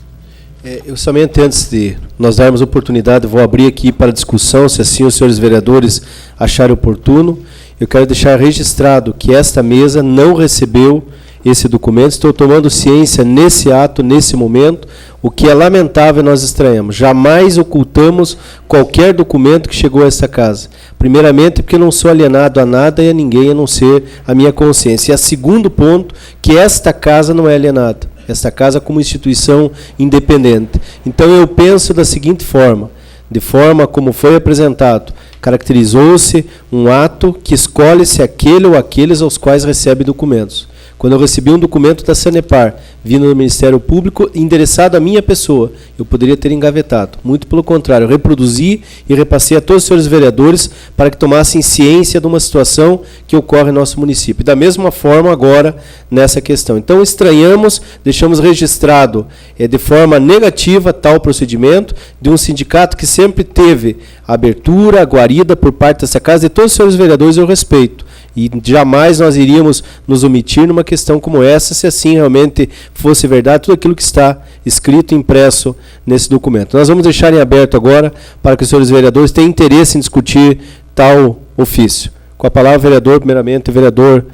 Eu somente, antes de nós darmos oportunidade, vou abrir aqui para discussão, se assim os senhores vereadores acharem oportuno. Eu quero deixar registrado que esta mesa não recebeu esse documento. Estou tomando ciência nesse ato, nesse momento, o que é lamentável nós estranhamos. Jamais ocultamos qualquer documento que chegou a esta casa. Primeiramente, porque não sou alienado a nada e a ninguém, a não ser a minha consciência. E a segundo ponto, que esta casa não é alienada. Esta casa como instituição independente. Então eu penso da seguinte forma, de forma como foi apresentado, caracterizou-se um ato que escolhe-se aquele ou aqueles aos quais recebe documentos. Quando eu recebi um documento da Sanepar, vindo do Ministério Público, endereçado à minha pessoa, eu poderia ter engavetado. Muito pelo contrário, eu reproduzi e repassei a todos os senhores vereadores para que tomassem ciência de uma situação que ocorre no nosso município. E da mesma forma agora nessa questão. Então estranhamos, deixamos registrado de forma negativa tal procedimento de um sindicato que sempre teve abertura, guarida por parte dessa casa, e todos os senhores vereadores eu respeito. E jamais nós iríamos nos omitir numa questão como essa, se assim realmente fosse verdade tudo aquilo que está escrito e impresso nesse documento. Nós vamos deixar em aberto agora para que os senhores vereadores tenham interesse em discutir tal ofício. Com a palavra, vereador, primeiramente, vereador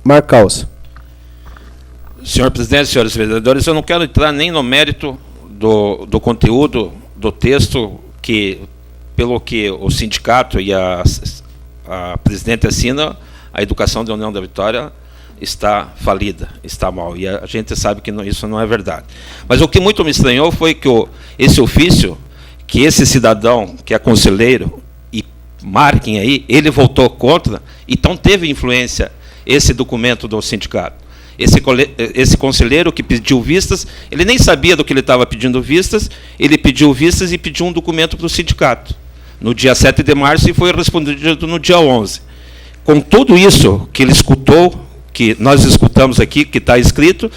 Marcaus. Senhor presidente, senhores vereadores, eu não quero entrar nem no mérito do conteúdo do texto, que, pelo que o sindicato e a presidente assina, a educação da União da Vitória está falida, está mal. E a gente sabe que isso não é verdade. Mas o que muito me estranhou foi que esse ofício, que esse cidadão, que é conselheiro, e marquem aí, ele votou contra, então teve influência esse documento do sindicato. Esse conselheiro que pediu vistas, ele nem sabia do que ele estava pedindo vistas, ele pediu vistas e pediu um documento para o sindicato, no dia 7 de março, e foi respondido no dia 11. Com tudo isso que ele escutou, que nós escutamos aqui, que está escrito,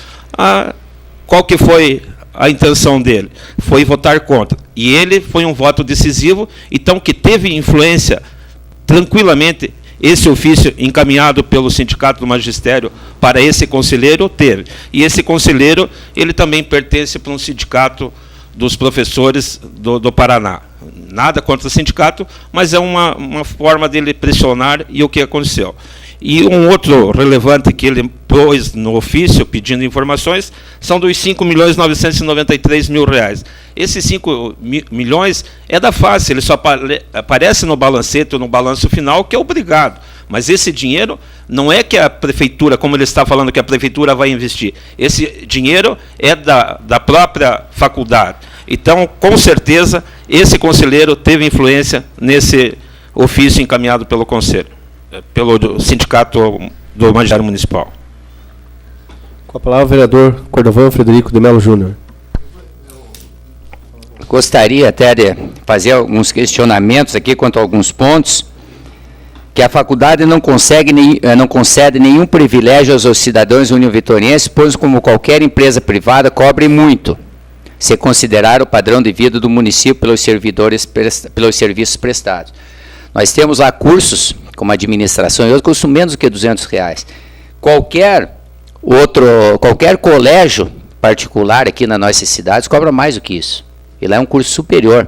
qual que foi a intenção dele? Foi votar contra. E ele foi um voto decisivo, então que teve influência, tranquilamente, esse ofício encaminhado pelo Sindicato do Magistério para esse conselheiro, teve. E esse conselheiro, ele também pertence para um sindicato dos professores do Paraná. Nada contra o sindicato, mas é uma forma dele pressionar, e o que aconteceu. E um outro relevante que ele pôs no ofício, pedindo informações, são dos R$ 5.993.000. Esses 5 milhões é da face, ele só aparece no balancete ou no balanço final, que é obrigado. Mas esse dinheiro não é que a prefeitura, como ele está falando, que a prefeitura vai investir. Esse dinheiro é da própria faculdade. Então, com certeza, esse conselheiro teve influência nesse ofício encaminhado pelo conselho, pelo sindicato do Magistério Municipal. Com a palavra, o vereador Cordovão Frederico de Melo Júnior. Gostaria até de fazer alguns questionamentos aqui quanto a alguns pontos, que a faculdade não concede nenhum privilégio aos cidadãos univitorienses, pois, como qualquer empresa privada, cobre muito, se considerar o padrão de vida do município pelos serviços prestados. Nós temos lá cursos, como administração e outros, custam menos do que R$200. Qualquer colégio particular aqui nas nossas cidades cobra mais do que isso. E lá é um curso superior.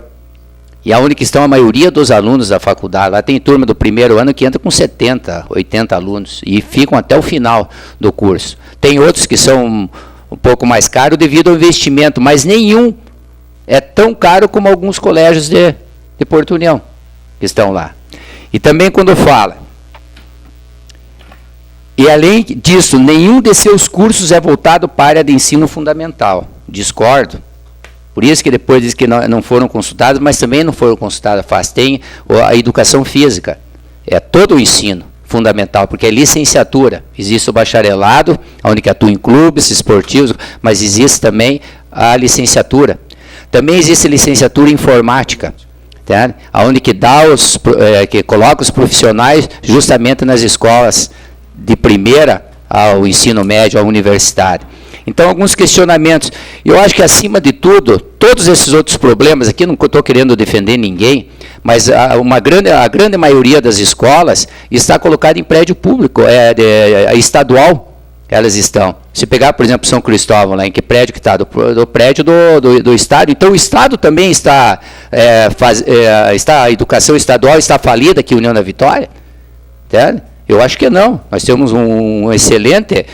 E aonde que estão a maioria dos alunos da faculdade. Lá tem turma do primeiro ano que entra com 70, 80 alunos. E ficam até o final do curso. Tem outros que são um pouco mais caros devido ao investimento, mas nenhum é tão caro como alguns colégios de Porto União que estão lá. E também quando fala, e além disso, nenhum de seus cursos é voltado para a área de ensino fundamental. Discordo. Por isso que depois diz que não foram consultados, mas também não foram consultados. Tem a educação física. É todo o ensino fundamental, porque é licenciatura. Existe o bacharelado, onde que atua em clubes esportivos, mas existe também a licenciatura. Também existe licenciatura em informática, tá? Onde que que coloca os profissionais justamente nas escolas de primeira ao ensino médio, ao universitário. Então, alguns questionamentos. Eu acho que, acima de tudo, todos esses outros problemas, aqui não estou querendo defender ninguém, mas a grande maioria das escolas está colocada em prédio público, estadual, elas estão. Se pegar, por exemplo, São Cristóvão, lá, em que prédio que está? Do prédio do Estado. Então, o Estado também está, a educação estadual está falida aqui, União da Vitória? Entende? Eu acho que não. Nós temos uma excelente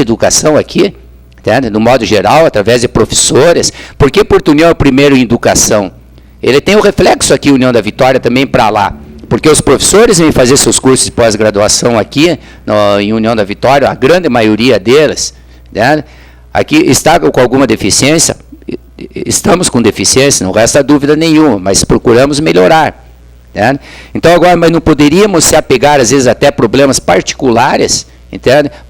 educação aqui, entende? No modo geral, através de professores. Por que Porto União é o primeiro em educação? Ele tem o reflexo aqui, União da Vitória, também para lá. Porque os professores vêm fazer seus cursos de pós-graduação aqui, em União da Vitória, a grande maioria deles, né? Aqui está com alguma deficiência, estamos com deficiência, não resta dúvida nenhuma, mas procuramos melhorar. Entende? Então, agora, mas não poderíamos se apegar, às vezes, até a problemas particulares,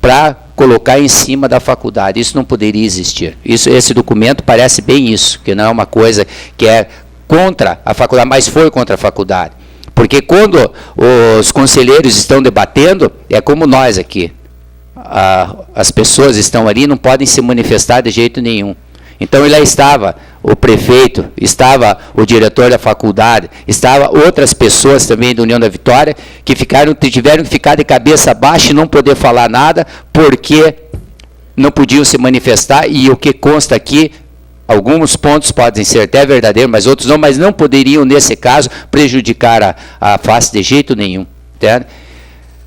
para colocar em cima da faculdade. Isso não poderia existir. Esse documento parece bem isso, que não é uma coisa que é contra a faculdade, mas foi contra a faculdade. Porque quando os conselheiros estão debatendo, é como nós aqui. As pessoas estão ali, não podem se manifestar de jeito nenhum. Então, lá estava o prefeito, estava o diretor da faculdade, estava outras pessoas também da União da Vitória, que tiveram que ficar de cabeça baixa e não poder falar nada, porque não podiam se manifestar, e o que consta aqui, alguns pontos podem ser até verdadeiros, mas outros não, mas não poderiam, nesse caso, prejudicar a face de jeito nenhum. Entende?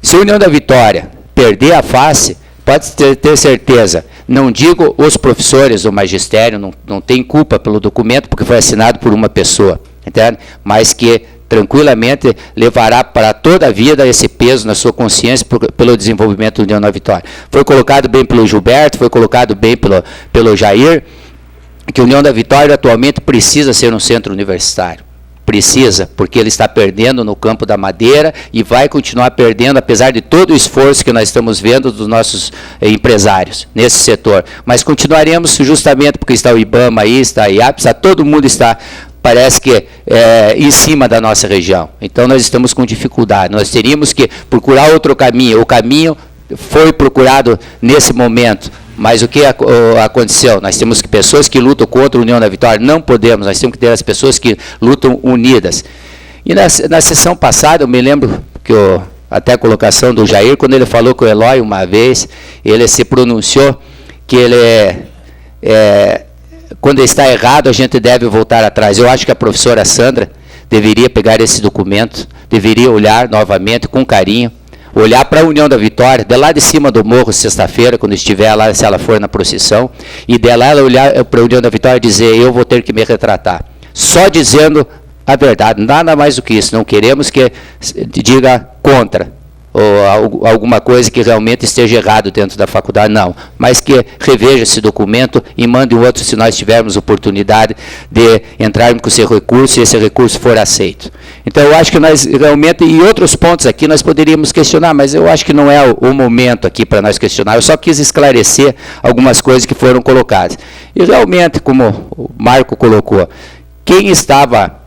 Se a União da Vitória perder a face, pode ter certeza, não digo os professores do magistério, não tem culpa pelo documento, porque foi assinado por uma pessoa, entende? Mas que tranquilamente levará para toda a vida esse peso na sua consciência pelo desenvolvimento da União da Vitória. Foi colocado bem pelo Gilberto, foi colocado bem pelo Jair, que a União da Vitória atualmente precisa ser um centro universitário. Precisa, porque ele está perdendo no campo da madeira e vai continuar perdendo, apesar de todo o esforço que nós estamos vendo dos nossos empresários nesse setor. Mas continuaremos justamente porque está o IBAMA aí, está a IAP, todo mundo está, parece que, em cima da nossa região. Então, nós estamos com dificuldade. Nós teríamos que procurar outro caminho. O caminho foi procurado nesse momento. Mas o que aconteceu? Nós temos pessoas que lutam contra a União da Vitória. Não podemos, nós temos que ter as pessoas que lutam unidas. E na sessão passada, eu me lembro que até a colocação do Jair, quando ele falou com o Eloy uma vez, ele se pronunciou que ele quando está errado, a gente deve voltar atrás. Eu acho que a professora Sandra deveria pegar esse documento, deveria olhar novamente com carinho, olhar para a União da Vitória, de lá de cima do morro, sexta-feira, quando estiver lá, se ela for na procissão, e dela ela olhar para a União da Vitória e dizer, eu vou ter que me retratar. Só dizendo a verdade, nada mais do que isso. Não queremos que diga contra, ou alguma coisa que realmente esteja errado dentro da faculdade, não. Mas que reveja esse documento e mande um outro se nós tivermos oportunidade de entrarmos com esse recurso e esse recurso for aceito. Então, eu acho que nós realmente, e outros pontos aqui nós poderíamos questionar, mas eu acho que não é o momento aqui para nós questionar. Eu só quis esclarecer algumas coisas que foram colocadas. E realmente, como o Marco colocou, quem estava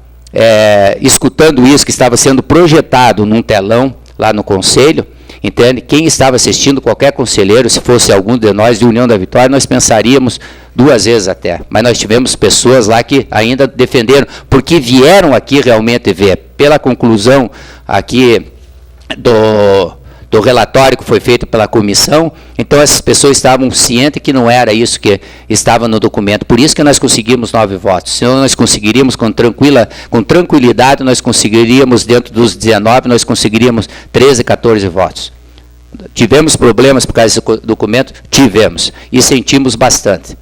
escutando isso, que estava sendo projetado num telão, lá no Conselho, entende? Quem estava assistindo, qualquer conselheiro, se fosse algum de nós de União da Vitória, nós pensaríamos duas vezes até. Mas nós tivemos pessoas lá que ainda defenderam, porque vieram aqui realmente ver. Pela conclusão aqui do relatório que foi feito pela comissão, então essas pessoas estavam cientes que não era isso que estava no documento. Por isso que nós conseguimos 9 votos. Senão nós conseguiríamos com tranquilidade, nós conseguiríamos dentro dos 19, nós conseguiríamos 13, 14 votos. Tivemos problemas por causa desse documento? Tivemos. E sentimos bastante.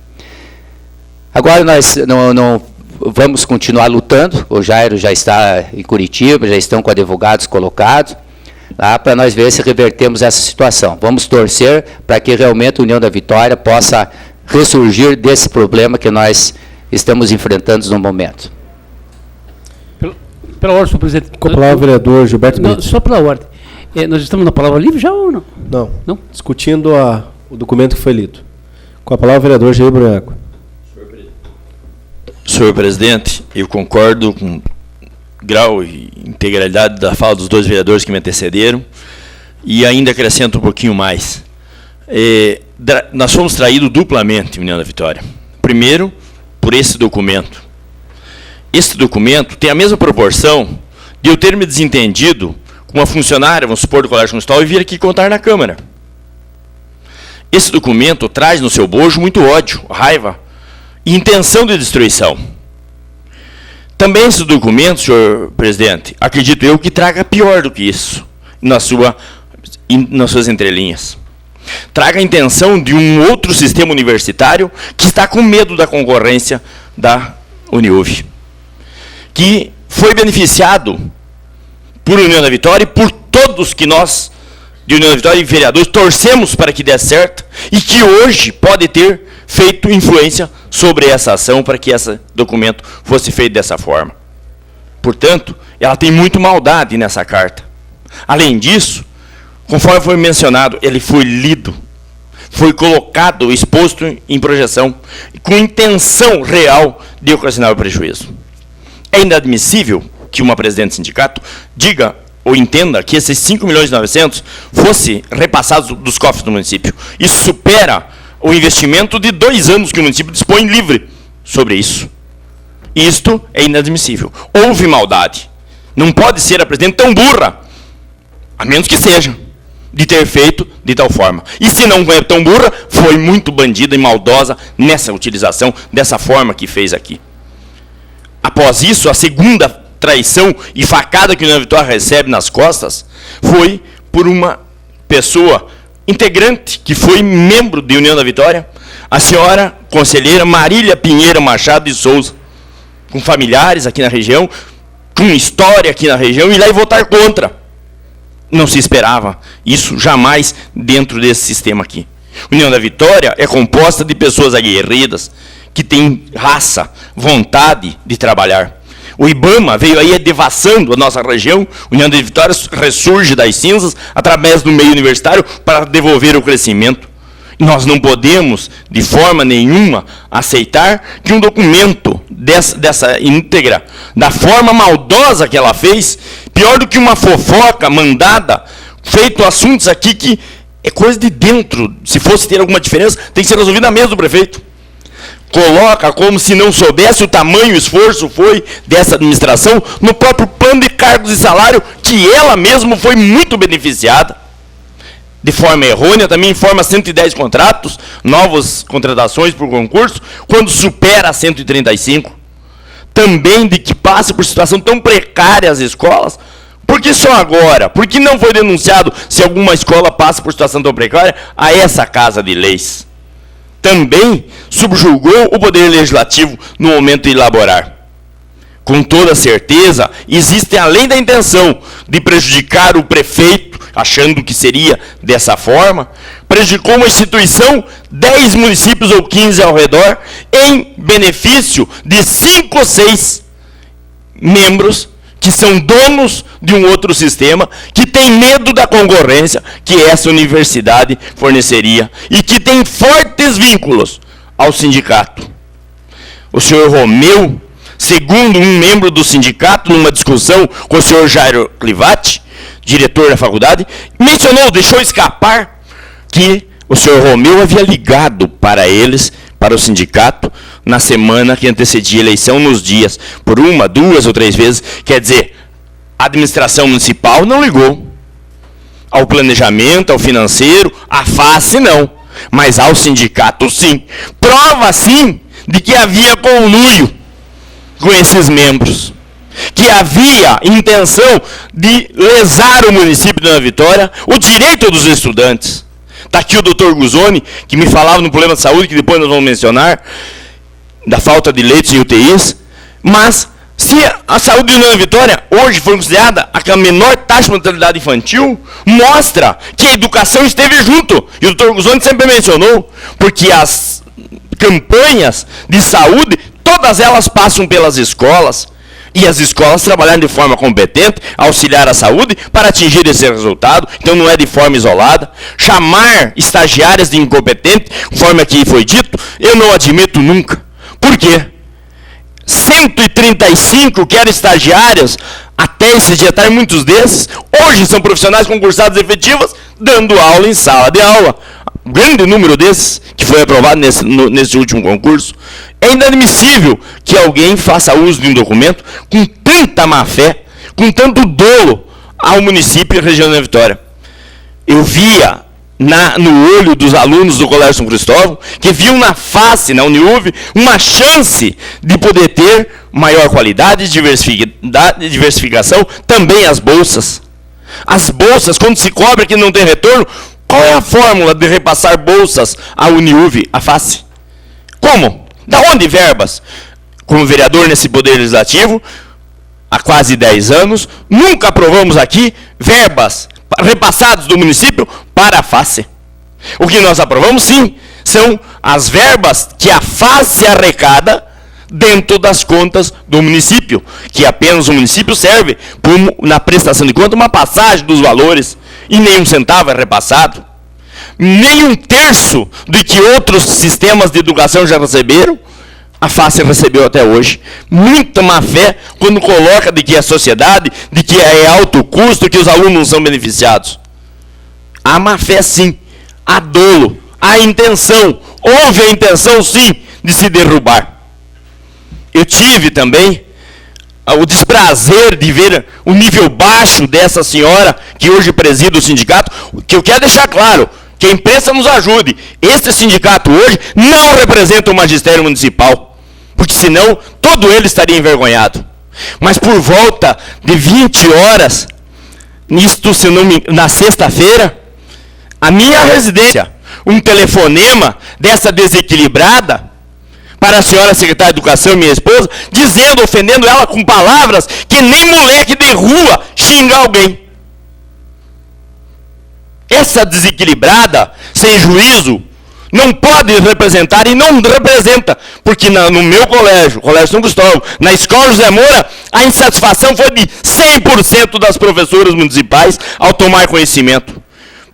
Agora nós não vamos continuar lutando. O Jairo já está em Curitiba, já estão com advogados colocados, para nós ver se revertemos essa situação. Vamos torcer para que realmente a União da Vitória possa ressurgir desse problema que nós estamos enfrentando no momento. Pela ordem, senhor presidente. Com a palavra o vereador Gilberto Brito. Só pela ordem. Nós estamos na palavra livre já ou não? Não. Discutindo o documento que foi lido. Com a palavra o vereador Jair Brunhaco. Senhor presidente, eu concordo com grau e integralidade da fala dos dois vereadores que me antecederam, e ainda acrescento um pouquinho mais. Nós fomos traídos duplamente, União da Vitória. Primeiro, por esse documento. Esse documento tem a mesma proporção de eu ter me desentendido com uma funcionária, vamos supor, do Colégio Constitucional, e vir aqui contar na Câmara. Esse documento traz no seu bojo muito ódio, raiva e intenção de destruição. Também esse documento, senhor presidente, acredito eu que traga pior do que isso, nas suas entrelinhas. Traga a intenção de um outro sistema universitário que está com medo da concorrência da Uniuv, que foi beneficiado por União da Vitória e por todos que nós, de União da Vitória e vereadores, torcemos para que dê certo e que hoje pode ter feito influência sobre essa ação para que esse documento fosse feito dessa forma. Portanto, ela tem muito maldade nessa carta. Além disso, conforme foi mencionado, ele foi lido, foi colocado, exposto em projeção, com intenção real de ocasionar o prejuízo. É inadmissível que uma presidente de sindicato diga ou entenda que esses 5.900.000 fosse repassados dos cofres do município. Isso supera o investimento de 2 anos que o município dispõe livre sobre isso. Isto é inadmissível. Houve maldade. Não pode ser a presidente tão burra, a menos que seja, de ter feito de tal forma. E se não é tão burra, foi muito bandida e maldosa nessa utilização, dessa forma que fez aqui. Após isso, a segunda traição e facada que o União da Vitória recebe nas costas foi por uma pessoa integrante que foi membro de União da Vitória, a senhora conselheira Marília Pinheiro Machado de Souza, com familiares aqui na região, com história aqui na região, e lá e votar contra. Não se esperava isso jamais dentro desse sistema aqui. União da Vitória é composta de pessoas aguerridas, que têm raça, vontade de trabalhar. O IBAMA veio aí devassando a nossa região. União da Vitória ressurge das cinzas através do meio universitário para devolver o crescimento. Nós não podemos, de forma nenhuma, aceitar que um documento dessa íntegra, da forma maldosa que ela fez, pior do que uma fofoca mandada, feito assuntos aqui que é coisa de dentro. Se fosse ter alguma diferença, tem que ser resolvida na mesa do prefeito. Coloca como se não soubesse o tamanho e o esforço foi dessa administração no próprio plano de cargos e salário, que ela mesma foi muito beneficiada. De forma errônea, também informa 110 contratos, novas contratações por concurso, quando supera 135. Também de que passa por situação tão precária as escolas. Por que só agora? Por que não foi denunciado se alguma escola passa por situação tão precária a essa Casa de Leis? Também subjugou o Poder Legislativo no momento de elaborar. Com toda certeza, existe, além da intenção de prejudicar o prefeito, achando que seria dessa forma, prejudicou uma instituição, 10 municípios ou 15 ao redor, em benefício de 5 ou 6 membros que são donos de um outro sistema, que tem medo da concorrência que essa universidade forneceria e que tem fortes vínculos ao sindicato. O senhor Romeu, segundo um membro do sindicato, numa discussão com o senhor Jairo Clivati, diretor da faculdade, mencionou, deixou escapar, que o senhor Romeu havia ligado para eles, para o sindicato, na semana que antecedia a eleição, nos dias, por 1, 2 ou 3 vezes. Quer dizer, a administração municipal não ligou ao planejamento, ao financeiro, à face não, mas ao sindicato sim. Prova sim de que havia conluio com esses membros, que havia intenção de lesar o município de União da Vitória, o direito dos estudantes. Está aqui o doutor Guzoni, que me falava no problema de saúde, que depois nós vamos mencionar, da falta de leitos e UTIs, mas se a saúde de União da Vitória hoje foi considerada a menor taxa de mortalidade infantil, mostra que a educação esteve junto, e o doutor Guzoni sempre mencionou, porque as campanhas de saúde, todas elas passam pelas escolas, e as escolas trabalharam de forma competente, auxiliar a saúde para atingir esse resultado, então não é de forma isolada. Chamar estagiárias de incompetente, conforme aqui foi dito, eu não admito nunca. Por quê? 135 que eram estagiárias, até esse dia tarde, muitos desses, hoje são profissionais concursados efetivas, dando aula em sala de aula. Um grande número desses, que foi aprovado nesse último concurso. É inadmissível que alguém faça uso de um documento com tanta má-fé, com tanto dolo ao município e à região da Vitória. Eu via no olho dos alunos do Colégio São Cristóvão, que viam na face, na Uniuv, uma chance de poder ter maior qualidade, diversificação, também as bolsas. As bolsas, quando se cobra que não tem retorno, qual é a fórmula de repassar bolsas à Uniuv, à face? Como? Da onde verbas? Como vereador nesse Poder Legislativo, há quase 10 anos, nunca aprovamos aqui verbas repassadas do município para a face. O que nós aprovamos, sim, são as verbas que a face arrecada dentro das contas do município, que apenas o município serve como, na prestação de conta, uma passagem dos valores, e nenhum centavo é repassado. Nem um terço do que outros sistemas de educação já receberam, a FACE recebeu até hoje. Muita má fé quando coloca de que é sociedade, de que é alto custo, que os alunos não são beneficiados. Há má fé sim, há dolo, há intenção, houve a intenção sim de se derrubar. Eu tive também o desprazer de ver o nível baixo dessa senhora que hoje preside o sindicato, que eu quero deixar claro, que a imprensa nos ajude. Este sindicato hoje não representa o magistério municipal, porque senão todo ele estaria envergonhado. Mas por volta de 20 horas, nisto, se não me, na sexta-feira, a minha residência, um telefonema dessa desequilibrada, para a senhora secretária de Educação, minha esposa, dizendo, ofendendo ela com palavras que nem moleque de rua xinga alguém. Essa desequilibrada, sem juízo, não pode representar e não representa, porque no meu colégio, Colégio São Cristóvão, na Escola José Moura, a insatisfação foi de 100% das professoras municipais ao tomar conhecimento.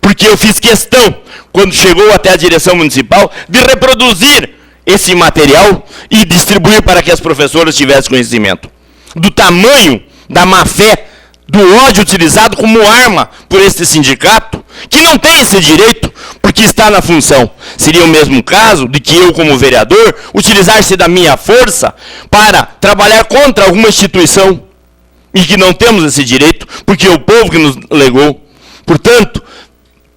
Porque eu fiz questão, quando chegou até a direção municipal, de reproduzir esse material e distribuir para que as professoras tivessem conhecimento do tamanho da má-fé, do ódio utilizado como arma por este sindicato, que não tem esse direito, porque está na função. Seria o mesmo caso de que eu, como vereador, utilizar-se da minha força para trabalhar contra alguma instituição, e que não temos esse direito, porque é o povo que nos legou. Portanto,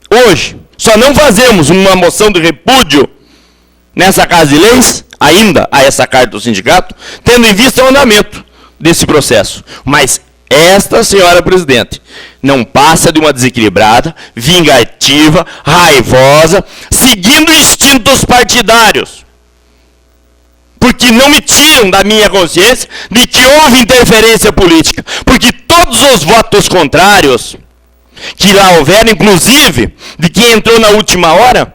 hoje, só não fazemos uma moção de repúdio nessa Casa de Leis, ainda a essa carta do sindicato, tendo em vista o andamento desse processo. Mas esta senhora presidente não passa de uma desequilibrada, vingativa, raivosa, seguindo instintos partidários. Porque não me tiram da minha consciência de que houve interferência política. Porque todos os votos contrários que lá houveram, inclusive de quem entrou na última hora,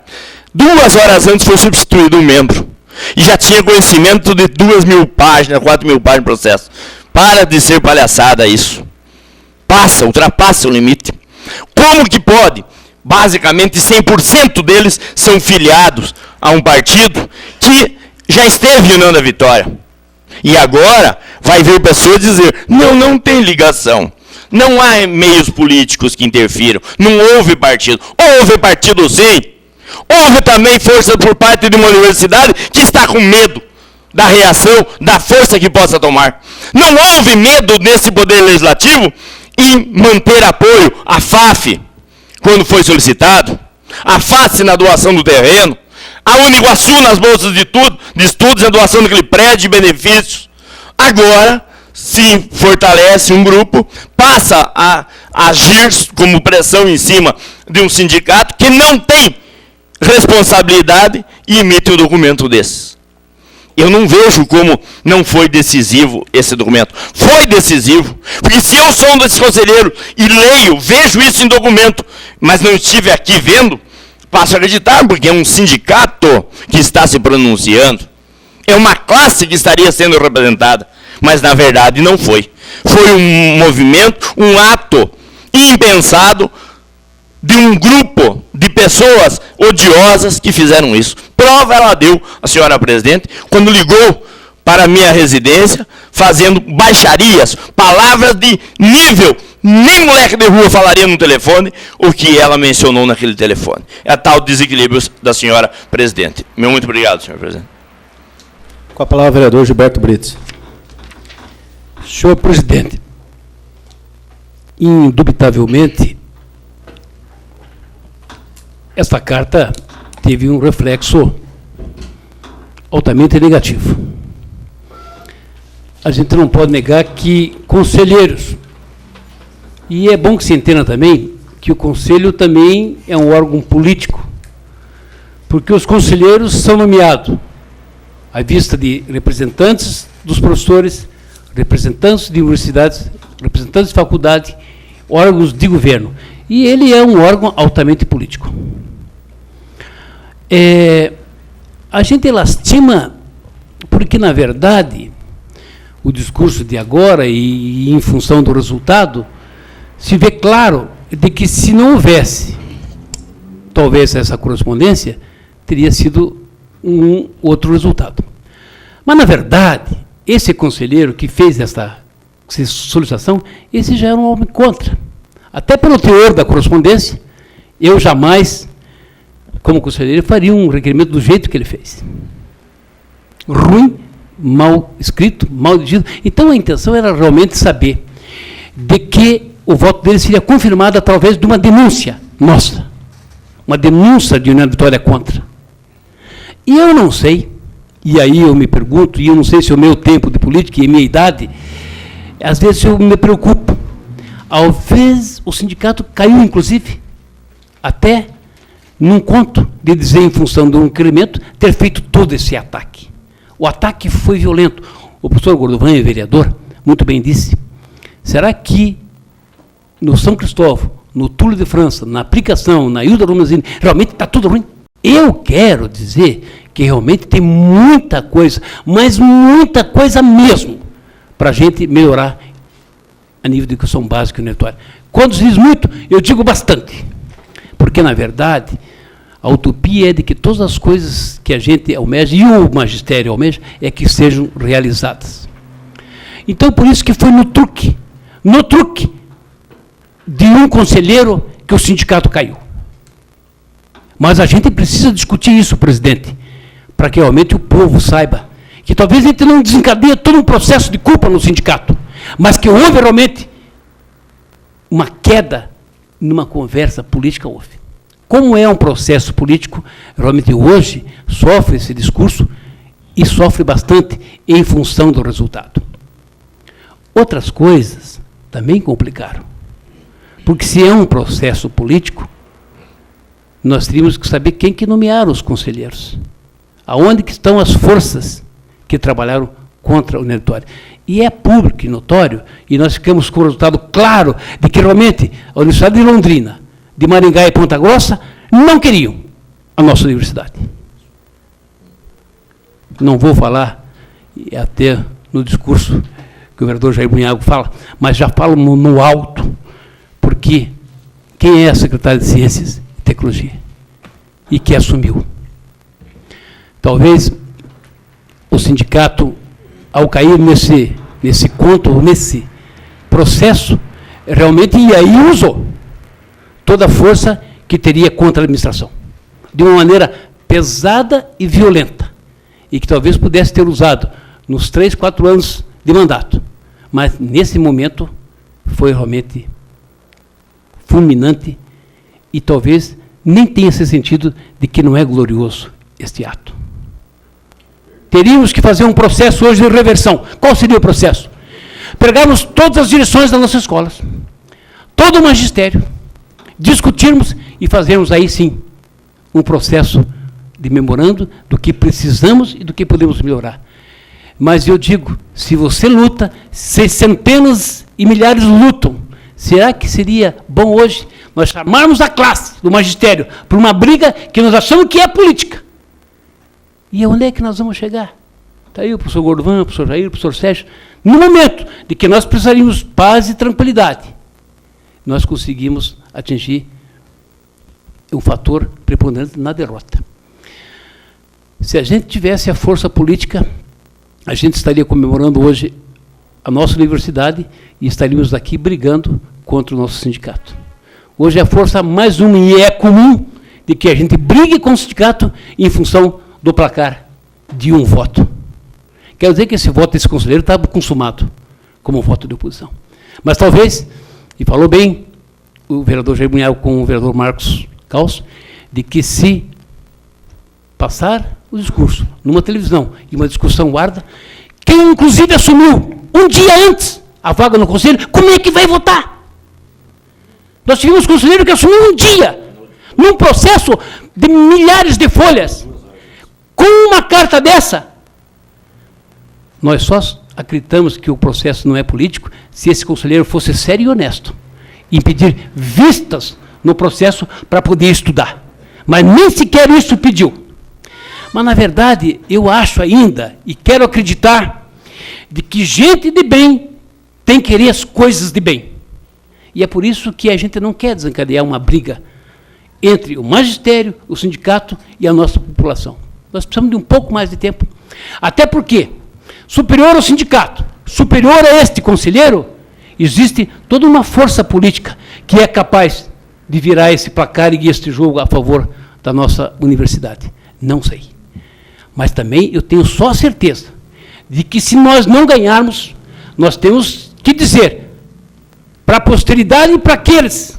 2 horas antes foi substituído um membro. E já tinha conhecimento de 2.000 páginas, 4.000 páginas de processo. Para de ser palhaçada isso. Ultrapassa o limite. Como que pode? Basicamente 100% deles são filiados a um partido que já esteve União da Vitória. E agora vai ver pessoas dizer, não tem ligação. Não há meios políticos que interfiram. Não houve partido. Houve partido sim. Houve também força por parte de uma universidade que está com medo da reação, da força que possa tomar. Não houve medo nesse Poder Legislativo em manter apoio à FAF, quando foi solicitado, a FACE na doação do terreno, a Uniguaçu nas bolsas de estudos, a doação daquele prédio de benefícios. Agora, se fortalece um grupo, passa a agir como pressão em cima de um sindicato que não tem responsabilidade e emite um documento desses. Eu não vejo como não foi decisivo esse documento. Foi decisivo, porque se eu sou um desses conselheiros e leio, vejo isso em documento, mas não estive aqui vendo, passo a acreditar, porque é um sindicato que está se pronunciando. É uma classe que estaria sendo representada, mas na verdade não foi. Foi um movimento, um ato impensado, de um grupo de pessoas odiosas que fizeram isso. Prova ela deu, a senhora presidente, quando ligou para a minha residência, fazendo baixarias, palavras de nível, nem moleque de rua falaria no telefone o que ela mencionou naquele telefone. É a tal desequilíbrio da senhora presidente. Muito obrigado, senhor presidente. Com a palavra o vereador Gilberto Brits. Senhor presidente, indubitavelmente, esta carta teve um reflexo altamente negativo. A gente não pode negar que conselheiros, e é bom que se entenda também que o conselho também é um órgão político, porque os conselheiros são nomeados à vista de representantes dos professores, representantes de universidades, representantes de faculdade, órgãos de governo. E ele é um órgão altamente político. A gente lastima Porque, na verdade, o discurso de agora e em função do resultado, se vê claro de que se não houvesse, talvez essa correspondência, teria sido um outro resultado. Mas, na verdade, esse conselheiro que fez essa solicitação, esse já era um homem contra. Até pelo teor da correspondência, eu jamais, como conselheiro, faria um requerimento do jeito que ele fez. Ruim, mal escrito, mal dirigido. Então, a intenção era realmente saber de que o voto dele seria confirmado através de uma denúncia nossa. Uma denúncia de União da Vitória contra. E eu não sei, e aí eu me pergunto, e eu não sei se o meu tempo de política e a minha idade, às vezes eu me preocupo. Às vezes o sindicato caiu, inclusive, até num conto de dizer, em função de um requerimento, ter feito todo esse ataque. O ataque foi violento. O professor Gordovan, vereador, muito bem disse, será que no São Cristóvão, no Túlio de França, na aplicação, na Hilda Romazini, realmente está tudo ruim? Eu quero dizer que realmente tem muita coisa, mas muita coisa mesmo, para a gente melhorar a nível de educação básica e unitária. Quando se diz muito, eu digo bastante. Porque, na verdade, a utopia é de que todas as coisas que a gente almeja, e o magistério almeja, é que sejam realizadas. Então, por isso que foi no truque de um conselheiro que o sindicato caiu. Mas a gente precisa discutir isso, presidente, para que realmente o povo saiba que talvez a gente não desencadeie todo um processo de culpa no sindicato, mas que houve realmente uma queda numa conversa política, houve. Como é um processo político, realmente hoje sofre esse discurso e sofre bastante em função do resultado. Outras coisas também complicaram. Porque se é um processo político, nós teríamos que saber quem que nomearam os conselheiros. Aonde que estão as forças que trabalharam contra a União da Vitória. E é público e notório, e nós ficamos com o resultado claro de que realmente a Universidade de Londrina, de Maringá e Ponta Grossa, não queriam a nossa universidade. Não vou falar, até no discurso que o vereador Jair Bunhago fala, mas já falo no alto, porque quem é a secretária de Ciências e Tecnologia? E que assumiu. Talvez o sindicato, ao cair nesse conto, nesse processo, realmente, e aí usou toda a força que teria contra a administração, de uma maneira pesada e violenta, e que talvez pudesse ter usado nos 3, 4 anos de mandato, mas nesse momento foi realmente fulminante e talvez nem tenha esse sentido de que não é glorioso este ato. Teríamos que fazer um processo hoje de reversão. Qual seria o processo? Pegarmos todas as direções das nossas escolas, todo o magistério, discutirmos e fazermos aí sim um processo de memorando do que precisamos e do que podemos melhorar. Mas eu digo, se você luta, se centenas e milhares lutam, será que seria bom hoje nós chamarmos a classe do magistério para uma briga que nós achamos que é política? E onde é que nós vamos chegar? Está aí o professor Gordovan, o professor Jair, o professor Sérgio. No momento de que nós precisaríamos paz e tranquilidade, nós conseguimos atingir um fator preponderante na derrota. Se a gente tivesse a força política, a gente estaria comemorando hoje a nossa universidade e estaríamos aqui brigando contra o nosso sindicato. Hoje é a força mais uma, e é comum, de que a gente brigue com o sindicato em função do placar de um voto. Quer dizer que esse voto desse conselheiro estava consumado como voto de oposição. Mas talvez, e falou bem o vereador Jair Bunhago com o vereador Marcos Caos, de que se passar o discurso numa televisão e uma discussão árda, quem inclusive assumiu um dia antes a vaga no conselho, como é que vai votar? Nós tivemos conselheiro que assumiu um dia, num processo de milhares de folhas, com uma carta dessa. Nós só acreditamos que o processo não é político se esse conselheiro fosse sério e honesto, e pedir vistas no processo para poder estudar. Mas nem sequer isso pediu. Mas, na verdade, eu acho ainda, e quero acreditar, de que gente de bem tem que querer as coisas de bem. E é por isso que a gente não quer desencadear uma briga entre o magistério, o sindicato e a nossa população. Nós precisamos de um pouco mais de tempo. Até porque, superior ao sindicato, superior a este conselheiro, existe toda uma força política que é capaz de virar esse placar e este jogo a favor da nossa universidade. Não sei. Mas também eu tenho só a certeza de que, se nós não ganharmos, nós temos que dizer para a posteridade e para aqueles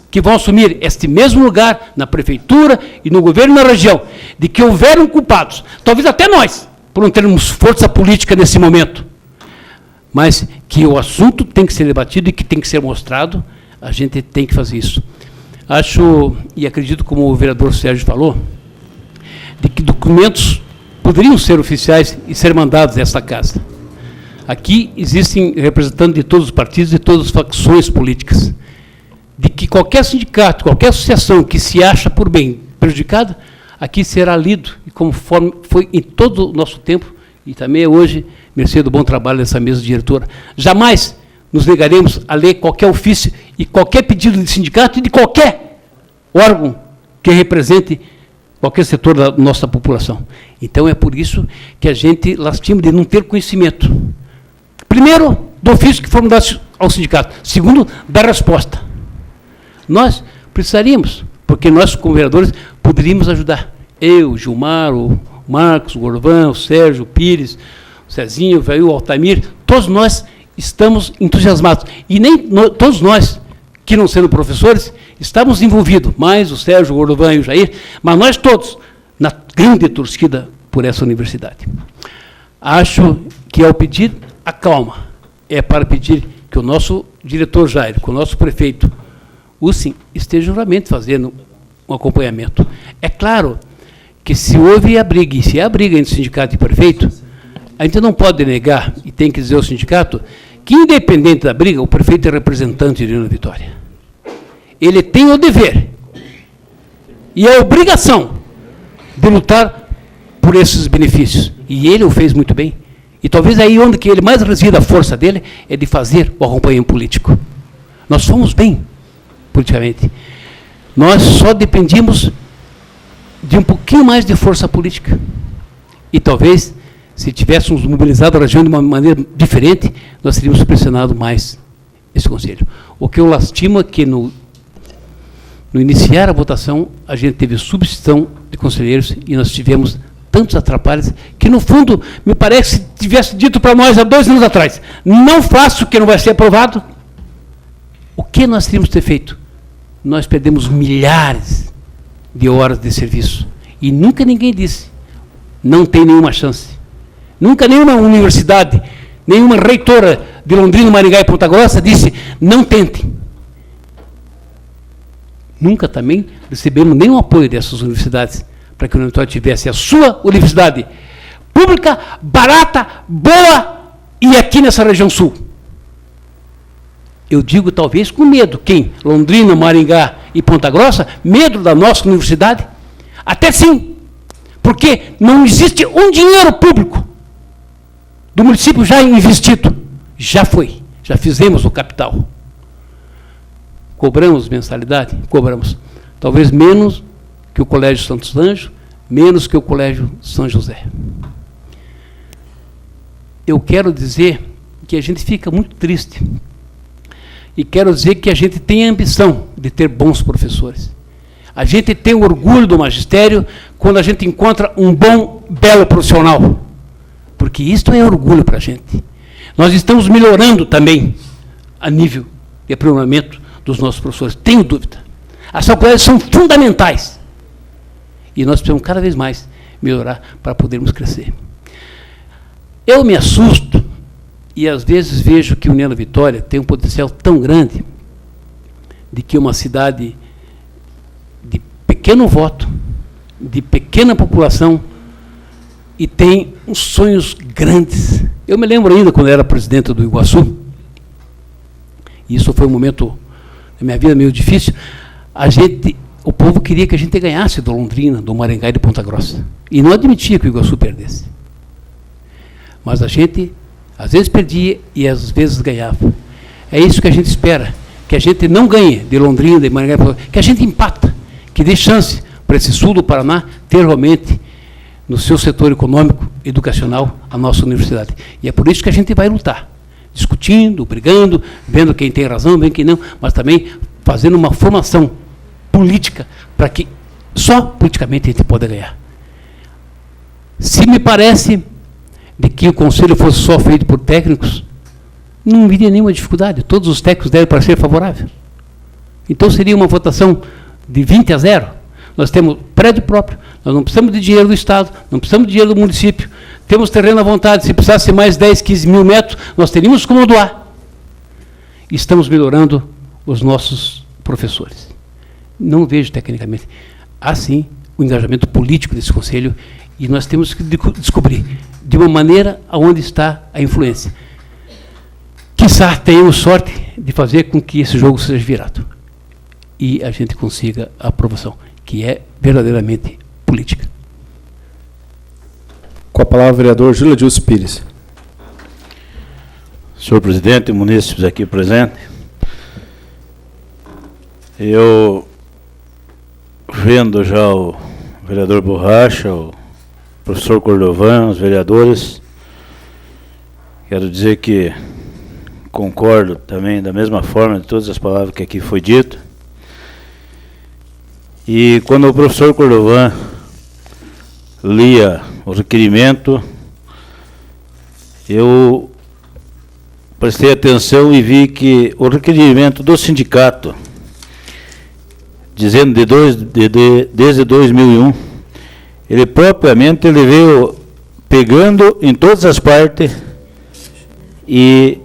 que vão assumir este mesmo lugar na prefeitura e no governo na região, de que houveram culpados, talvez até nós, por não termos força política nesse momento, mas que o assunto tem que ser debatido e que tem que ser mostrado, a gente tem que fazer isso. Acho, e acredito, como o vereador Sérgio falou, de que documentos poderiam ser oficiais e ser mandados a essa casa. Aqui existem representantes de todos os partidos e todas as facções políticas, de que qualquer sindicato, qualquer associação que se acha por bem prejudicada, aqui será lido, e conforme foi em todo o nosso tempo, e também hoje, mercê do bom trabalho dessa mesa diretora. Jamais nos negaremos a ler qualquer ofício e qualquer pedido de sindicato e de qualquer órgão que represente qualquer setor da nossa população. Então, é por isso que a gente lastima de não ter conhecimento. Primeiro, do ofício que foram dados ao sindicato. Segundo, da resposta. Nós precisaríamos, porque nós, como vereadores, poderíamos ajudar. Eu, Gilmar, o Marcos, o Gorvan, o Sérgio, o Pires, o Cezinho, o Altamir, todos nós estamos entusiasmados. E nem todos nós, que não sendo professores, estamos envolvidos, mais o Sérgio, o Gorvan e o Jair, mas nós todos, na grande torcida por essa universidade. Acho que, ao pedir a calma, é para pedir que o nosso diretor Jair, que o nosso prefeito, o sim, esteja realmente fazendo um acompanhamento. É claro que, se houve a briga, e se há briga entre sindicato e prefeito, a gente não pode negar, e tem que dizer ao sindicato, que, independente da briga, o prefeito é representante de Irina Vitória. Ele tem o dever e a obrigação de lutar por esses benefícios. E ele o fez muito bem. E talvez aí onde que ele mais resida a força dele é de fazer o acompanhamento político. Nós fomos bem politicamente. Nós só dependíamos de um pouquinho mais de força política. E talvez, se tivéssemos mobilizado a região de uma maneira diferente, nós teríamos pressionado mais esse conselho. O que eu lastimo é que no iniciar a votação, a gente teve substituição de conselheiros e nós tivemos tantos atrapalhos que, no fundo, me parece que tivesse dito para nós há 2 anos atrás, não faço, que não vai ser aprovado. O que nós teríamos que ter feito? Nós perdemos milhares de horas de serviço. E nunca ninguém disse, não tem nenhuma chance. Nunca nenhuma universidade, nenhuma reitora de Londrina, Maringá e Ponta Grossa disse, não tentem. Nunca também recebemos nenhum apoio dessas universidades para que o Univitória tivesse a sua universidade pública, barata, boa e aqui nessa região sul. Eu digo talvez com medo. Quem? Londrina, Maringá e Ponta Grossa? Medo da nossa universidade? Até sim, porque não existe um dinheiro público do município já investido. Já foi, já fizemos o capital. Cobramos mensalidade? Cobramos. Talvez menos que o Colégio Santos Anjos, menos que o Colégio São José. Eu quero dizer que a gente fica muito triste. E quero dizer que a gente tem a ambição de ter bons professores. A gente tem o orgulho do magistério quando a gente encontra um bom, belo profissional. Porque isto é orgulho para a gente. Nós estamos melhorando também a nível de aprimoramento dos nossos professores, tenho dúvida. As faculdades são fundamentais. E nós precisamos cada vez mais melhorar para podermos crescer. Eu me assusto e às vezes vejo que União da Vitória tem um potencial tão grande de que uma cidade de pequeno voto, de pequena população, e tem uns sonhos grandes. Eu me lembro ainda quando eu era presidente do Iguaçu, e isso foi um momento na minha vida meio difícil, a gente o povo queria que a gente ganhasse do Londrina, do Maringá e de Ponta Grossa. E não admitia que o Iguaçu perdesse. Mas a gente, às vezes, perdia e às vezes ganhava. É isso que a gente espera, que a gente não ganhe de Londrina, de Maringá, que a gente empata, que dê chance para esse sul do Paraná ter realmente, no seu setor econômico, educacional, a nossa universidade. E é por isso que a gente vai lutar, discutindo, brigando, vendo quem tem razão, vendo quem não, mas também fazendo uma formação política para que só politicamente a gente possa ganhar. Se me parece de que o conselho fosse só feito por técnicos, não haveria nenhuma dificuldade. Todos os técnicos devem parecer favoráveis. Então seria uma votação de 20-0. Nós temos prédio próprio, nós não precisamos de dinheiro do Estado, não precisamos de dinheiro do município, temos terreno à vontade. Se precisasse mais 10, 15 mil metros, nós teríamos como doar. Estamos melhorando os nossos professores. Não vejo tecnicamente. Há sim o engajamento político desse conselho e nós temos que descobrir de uma maneira aonde está a influência. Quizá tenhamos sorte de fazer com que esse jogo seja virado e a gente consiga a aprovação, que é verdadeiramente política. Com a palavra, o vereador Júlio Adilson Pires. Senhor presidente, munícipes aqui presentes, eu, vendo já o vereador Borracha, o professor Cordovan, os vereadores, quero dizer que concordo também da mesma forma de todas as palavras que aqui foi dito. E quando o professor Cordovan lia o requerimento, eu prestei atenção e vi que o requerimento do sindicato, dizendo desde 2001, ele propriamente ele veio pegando em todas as partes e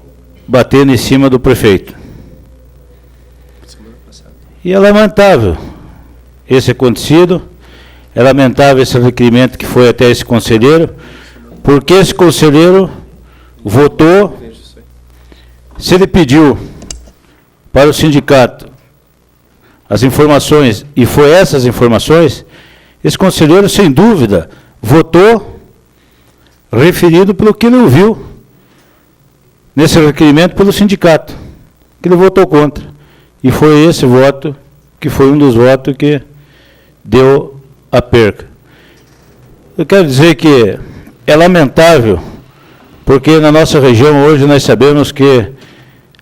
batendo em cima do prefeito. E é lamentável esse acontecido, é lamentável esse requerimento que foi até esse conselheiro, porque esse conselheiro votou, se ele pediu para o sindicato as informações, e foi essas informações, esse conselheiro, sem dúvida, votou referido pelo que ele ouviu nesse requerimento pelo sindicato, que ele votou contra. E foi esse voto que foi um dos votos que deu a perca. Eu quero dizer que é lamentável, porque na nossa região hoje nós sabemos que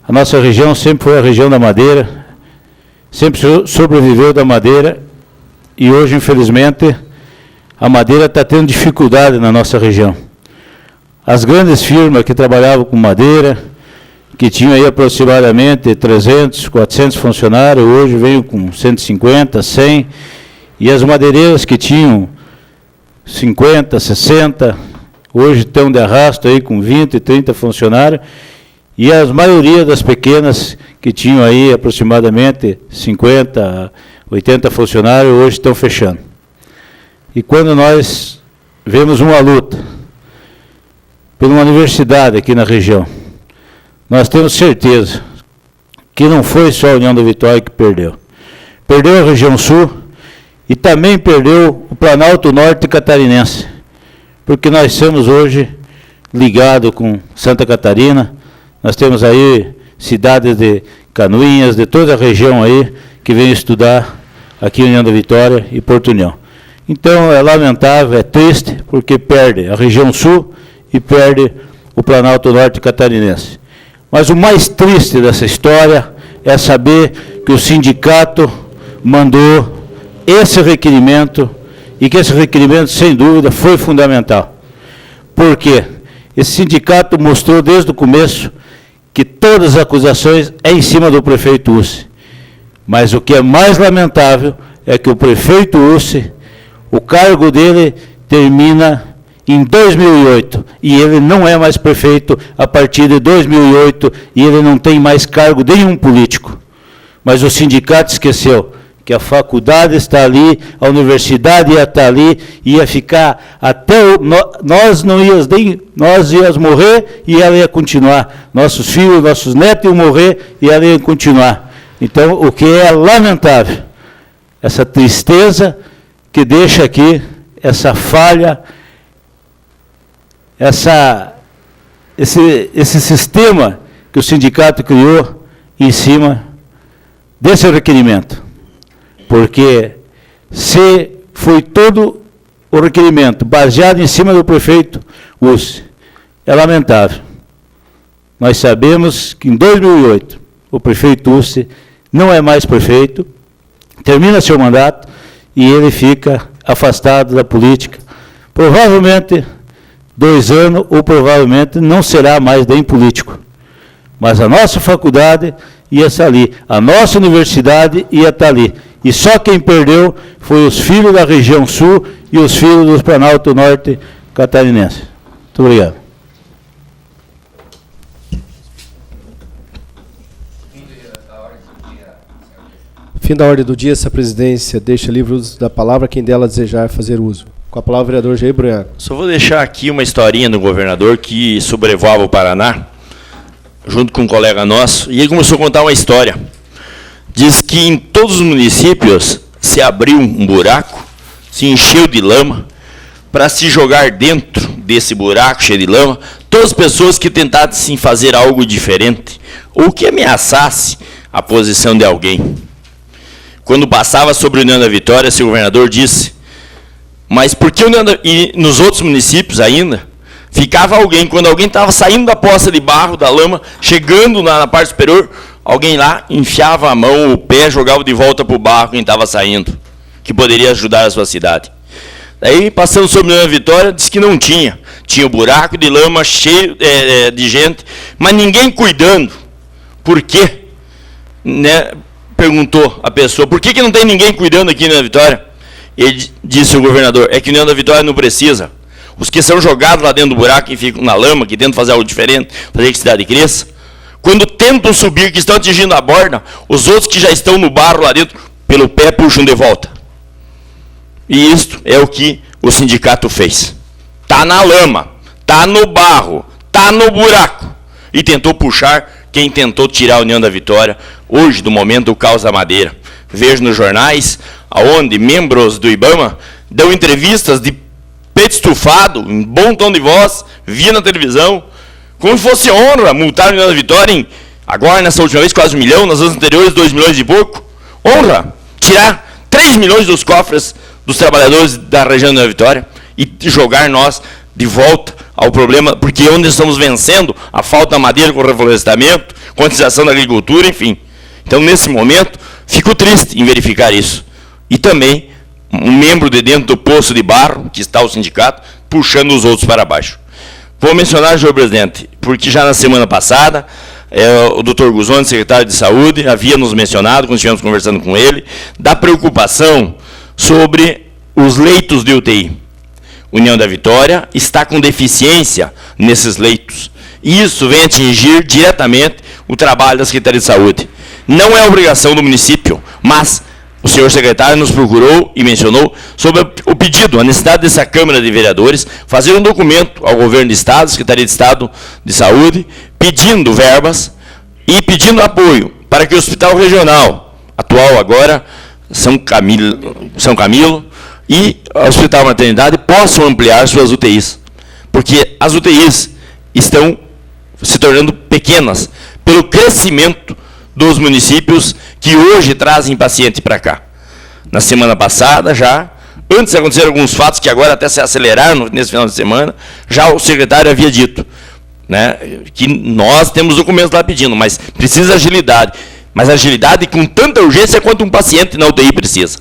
a nossa região sempre foi a região da madeira, sempre sobreviveu da madeira, e hoje, infelizmente, a madeira está tendo dificuldade na nossa região. As grandes firmas que trabalhavam com madeira, que tinham aí aproximadamente 300, 400 funcionários, hoje veio com 150, 100, e as madeireiras que tinham 50, 60, hoje estão de arrasto aí com 20, 30 funcionários, e a maioria das pequenas que tinham aí aproximadamente 50, 80 funcionários, hoje estão fechando. E quando nós vemos uma luta por uma universidade aqui na região, nós temos certeza que não foi só a União da Vitória que perdeu. Perdeu a região sul e também perdeu o Planalto Norte catarinense, porque nós somos hoje ligados com Santa Catarina, nós temos aí cidades de Canoinhas, de toda a região aí, que vem estudar aqui em União da Vitória e Porto União. Então é lamentável, é triste, porque perde a região sul e perde o Planalto Norte catarinense. Mas o mais triste dessa história é saber que o sindicato mandou esse requerimento, e que esse requerimento, sem dúvida, foi fundamental. Por quê? Esse sindicato mostrou desde o começo que todas as acusações é em cima do prefeito Ussi. Mas o que é mais lamentável é que o prefeito Ussi, o cargo dele termina em 2008, e ele não é mais prefeito a partir de 2008, e ele não tem mais cargo nenhum político. Mas o sindicato esqueceu que a faculdade está ali, a universidade ia estar ali, ia ficar até nós íamos morrer e ela ia continuar. Nossos filhos, nossos netos iam morrer e ela ia continuar. Então, o que é lamentável essa tristeza que deixa aqui essa falha, esse sistema que o sindicato criou em cima desse requerimento. Porque se foi todo o requerimento baseado em cima do prefeito Ussi, é lamentável. Nós sabemos que em 2008 o prefeito Ussi não é mais prefeito, termina seu mandato e ele fica afastado da política. Provavelmente 2 anos, ou provavelmente não será mais bem político. Mas a nossa faculdade ia estar ali, a nossa universidade ia estar ali. E só quem perdeu foi os filhos da região sul e os filhos do Planalto Norte catarinense. Muito obrigado. Fim da ordem do dia, essa presidência deixa livre uso da palavra quem dela desejar fazer uso. Com a palavra, o vereador Jair Brunhac. Só vou deixar aqui uma historinha do governador que sobrevoava o Paraná, junto com um colega nosso, e ele começou a contar uma história. Diz que em todos os municípios se abriu um buraco, se encheu de lama, para se jogar dentro desse buraco cheio de lama todas as pessoas que tentassem fazer algo diferente, ou que ameaçasse a posição de alguém. Quando passava sobre a União da Vitória, esse governador disse, mas por que e nos outros municípios ainda, ficava alguém, quando alguém estava saindo da poça de barro, da lama, chegando na parte superior, alguém lá enfiava a mão, o pé, jogava de volta para o barro quem estava saindo, que poderia ajudar a sua cidade. Daí, passando sobre a União da Vitória, disse que não tinha. Tinha um buraco de lama cheio de gente, mas ninguém cuidando. Por quê? Né? Perguntou a pessoa, por que não tem ninguém cuidando aqui na União da Vitória? Ele disse o governador, é que a União da Vitória não precisa. Os que são jogados lá dentro do buraco e ficam na lama, que tentam fazer algo diferente, fazer que a cidade cresça, quando tentam subir, que estão atingindo a borda, os outros que já estão no barro lá dentro, pelo pé puxam de volta. E isto é o que o sindicato fez. Está na lama, está no barro, está no buraco. E tentou puxar quem tentou tirar a União da Vitória. Hoje, do momento, o caos da Madeira. Vejo nos jornais, onde membros do IBAMA dão entrevistas de peito estufado, em bom tom de voz, via na televisão, como se fosse honra multar a União da Vitória agora, nessa última vez, quase 1 milhão, nas anos anteriores, 2 milhões e pouco. Honra! Tirar 3 milhões dos cofres dos trabalhadores da região da Vitória e jogar nós de volta ao problema, porque onde estamos vencendo a falta de madeira com o reflorestamento, com a utilização da agricultura, enfim. Então, nesse momento, fico triste em verificar isso. E também, um membro de dentro do poço de barro, que está o sindicato, puxando os outros para baixo. Vou mencionar, senhor presidente, porque já na semana passada, o doutor Guzoni, secretário de Saúde, havia nos mencionado, quando estivemos conversando com ele, da preocupação sobre os leitos de UTI. União da Vitória está com deficiência nesses leitos. E isso vem atingir diretamente o trabalho da Secretaria de Saúde. Não é obrigação do município, mas o senhor secretário nos procurou e mencionou sobre o pedido, a necessidade dessa Câmara de Vereadores fazer um documento ao Governo do Estado, Secretaria de Estado de Saúde, pedindo verbas e pedindo apoio para que o Hospital Regional, atual agora, São Camilo, e o Hospital Maternidade possam ampliar suas UTIs. Porque as UTIs estão se tornando pequenas pelo crescimento dos municípios que hoje trazem paciente para cá. Na semana passada, antes aconteceram alguns fatos que agora até se aceleraram nesse final de semana, já o secretário havia dito, né, que nós temos documentos lá pedindo, mas precisa agilidade. Mas agilidade com tanta urgência quanto um paciente na UTI precisa.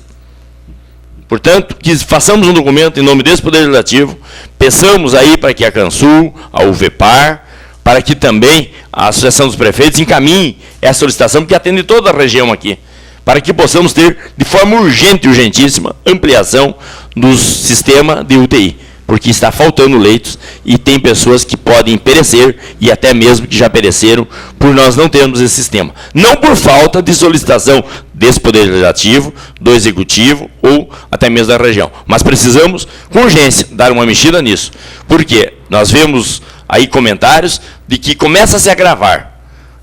Portanto, que façamos um documento em nome desse Poder Legislativo, peçamos aí para que a Cansul, a UVEPAR, para que também a Associação dos Prefeitos encaminhe essa solicitação, porque atende toda a região aqui, para que possamos ter, de forma urgente e urgentíssima, ampliação do sistema de UTI, porque está faltando leitos e tem pessoas que podem perecer, e até mesmo que já pereceram, por nós não termos esse sistema. Não por falta de solicitação desse Poder Legislativo, do Executivo ou até mesmo da região. Mas precisamos, com urgência, dar uma mexida nisso. Porque nós vemos aí comentários de que começa a se agravar.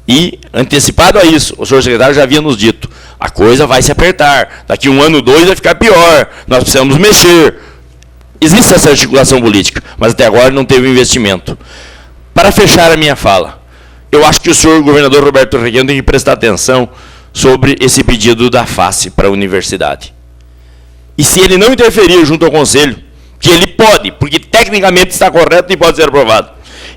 E, antecipado a isso, o senhor secretário já havia nos dito, a coisa vai se apertar, daqui 1 ano, 2 vai ficar pior, nós precisamos mexer. Existe essa articulação política, mas até agora não teve investimento. Para fechar a minha fala, eu acho que o senhor governador Roberto Requião tem que prestar atenção sobre esse pedido da face para a universidade. E se ele não interferir junto ao Conselho, que ele pode, porque tecnicamente está correto e pode ser aprovado,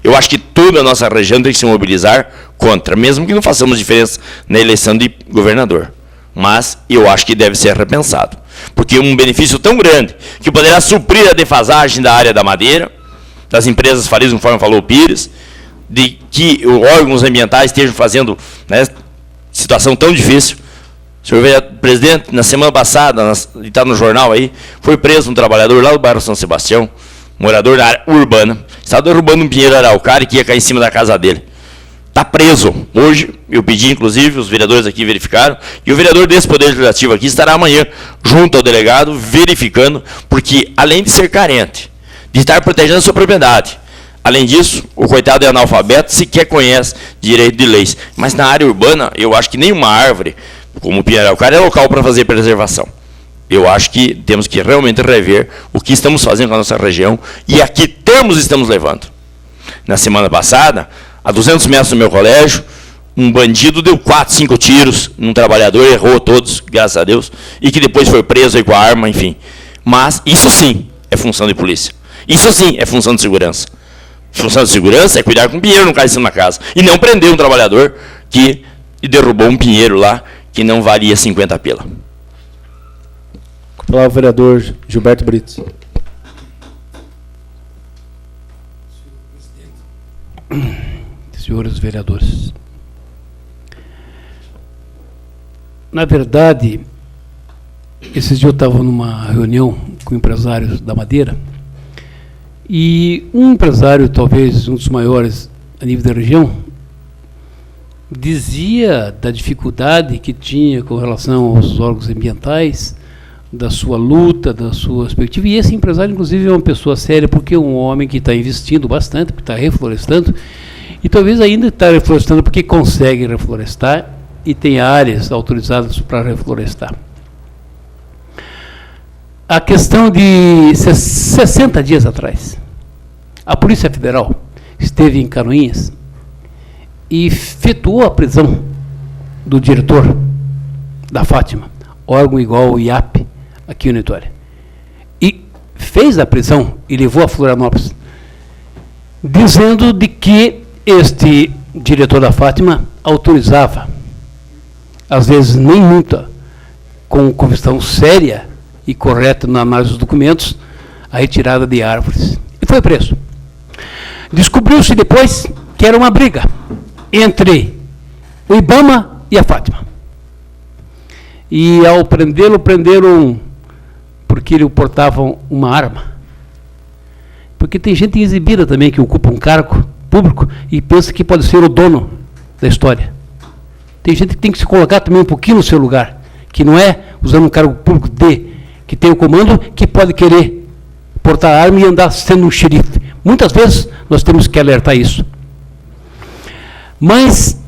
eu acho que toda a nossa região tem que se mobilizar contra, mesmo que não façamos diferença na eleição de governador. Mas eu acho que deve ser repensado. Porque um benefício tão grande, que poderá suprir a defasagem da área da madeira, das empresas falidas, conforme falou o Pires, de que órgãos ambientais estejam fazendo, né, situação tão difícil. O senhor presidente, na semana passada, está no jornal aí, foi preso um trabalhador lá do bairro São Sebastião, morador da área urbana, estava derrubando um pinheiro araucária que ia cair em cima da casa dele. Está preso. Hoje, eu pedi, inclusive, os vereadores aqui verificaram, e o vereador desse Poder Legislativo aqui estará amanhã, junto ao delegado, verificando, porque, além de ser carente, de estar protegendo a sua propriedade, além disso, o coitado é analfabeto, sequer conhece direito de leis. Mas na área urbana, eu acho que nenhuma árvore, como o pinheiro araucária, é local para fazer preservação. Eu acho que temos que realmente rever o que estamos fazendo com a nossa região e a que termos estamos levando. Na semana passada, a 200 metros do meu colégio, um bandido deu 4, 5 tiros num trabalhador, errou todos, graças a Deus, e que depois foi preso aí com a arma, enfim. Mas isso sim é função de polícia. Isso sim é função de segurança. Função de segurança é cuidar que um pinheiro não caia em cima da casa. E não prender um trabalhador que derrubou um pinheiro lá que não valia 50 pila. Com a palavra o vereador Gilberto Brito. Senhores vereadores, na verdade, esses dias eu estava numa reunião com empresários da madeira e um empresário, talvez um dos maiores a nível da região, dizia da dificuldade que tinha com relação aos órgãos ambientais, da sua luta, da sua perspectiva. E esse empresário, inclusive, é uma pessoa séria, porque é um homem que está investindo bastante, porque está reflorestando, e talvez ainda está reflorestando porque consegue reflorestar e tem áreas autorizadas para reflorestar. A questão de 60 dias atrás, a Polícia Federal esteve em Canoinhas e efetuou a prisão do diretor da Fátima, órgão igual ao IAP, aqui em Vitória. E fez a prisão e levou a Florianópolis, dizendo de que este diretor da Fátima autorizava, às vezes nem multa, com convicção séria e correta na análise dos documentos, a retirada de árvores. E foi preso. Descobriu-se depois que era uma briga entre o IBAMA e a Fátima. E ao prendê-lo, prenderam porque ele portava uma arma. Porque tem gente exibida também que ocupa um cargo público e pensa que pode ser o dono da história. Tem gente que tem que se colocar também um pouquinho no seu lugar, que não é usando um cargo público que tem o comando, que pode querer portar arma e andar sendo um xerife. Muitas vezes nós temos que alertar isso. Mas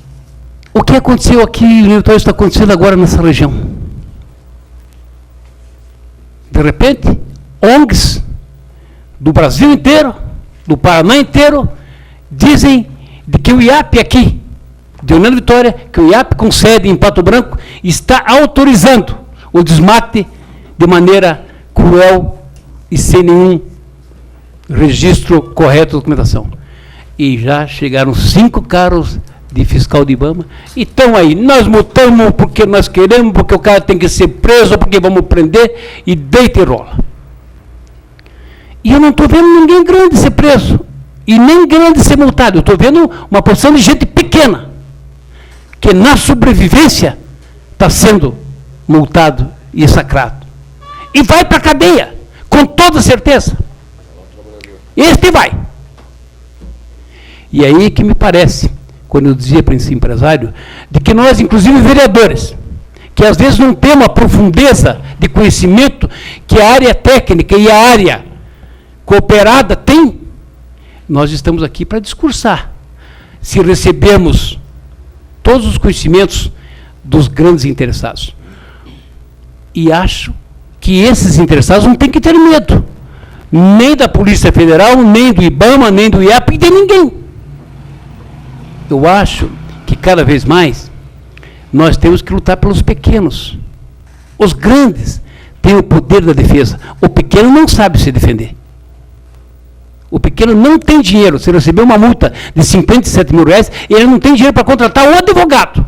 o que aconteceu aqui em Vitória está acontecendo agora nessa região. De repente, ONGs do Brasil inteiro, do Paraná inteiro, dizem de que o IAP aqui, de União Vitória, que o IAP com sede em Pato Branco, está autorizando o desmate de maneira cruel e sem nenhum registro correto de documentação. E já chegaram 5 carros de fiscal de IBAMA e estão aí, nós multamos porque nós queremos, porque o cara tem que ser preso, porque vamos prender, e deita e rola. E eu não estou vendo ninguém grande ser preso, e nem grande ser multado. Eu estou vendo uma porção de gente pequena, que na sobrevivência está sendo multado e sacrado. E vai para a cadeia, com toda certeza. Este vai. E aí que me parece, quando eu dizia para esse empresário, de que nós, inclusive vereadores, que às vezes não temos a profundeza de conhecimento que a área técnica e a área cooperada tem, nós estamos aqui para discursar. Se recebemos todos os conhecimentos dos grandes interessados. E acho que esses interessados não têm que ter medo, nem da Polícia Federal, nem do IBAMA, nem do IAP, de ninguém. Eu acho que cada vez mais nós temos que lutar pelos pequenos. Os grandes têm o poder da defesa. O pequeno não sabe se defender. O pequeno não tem dinheiro. Se receber uma multa de 57 mil reais, ele não tem dinheiro para contratar um advogado.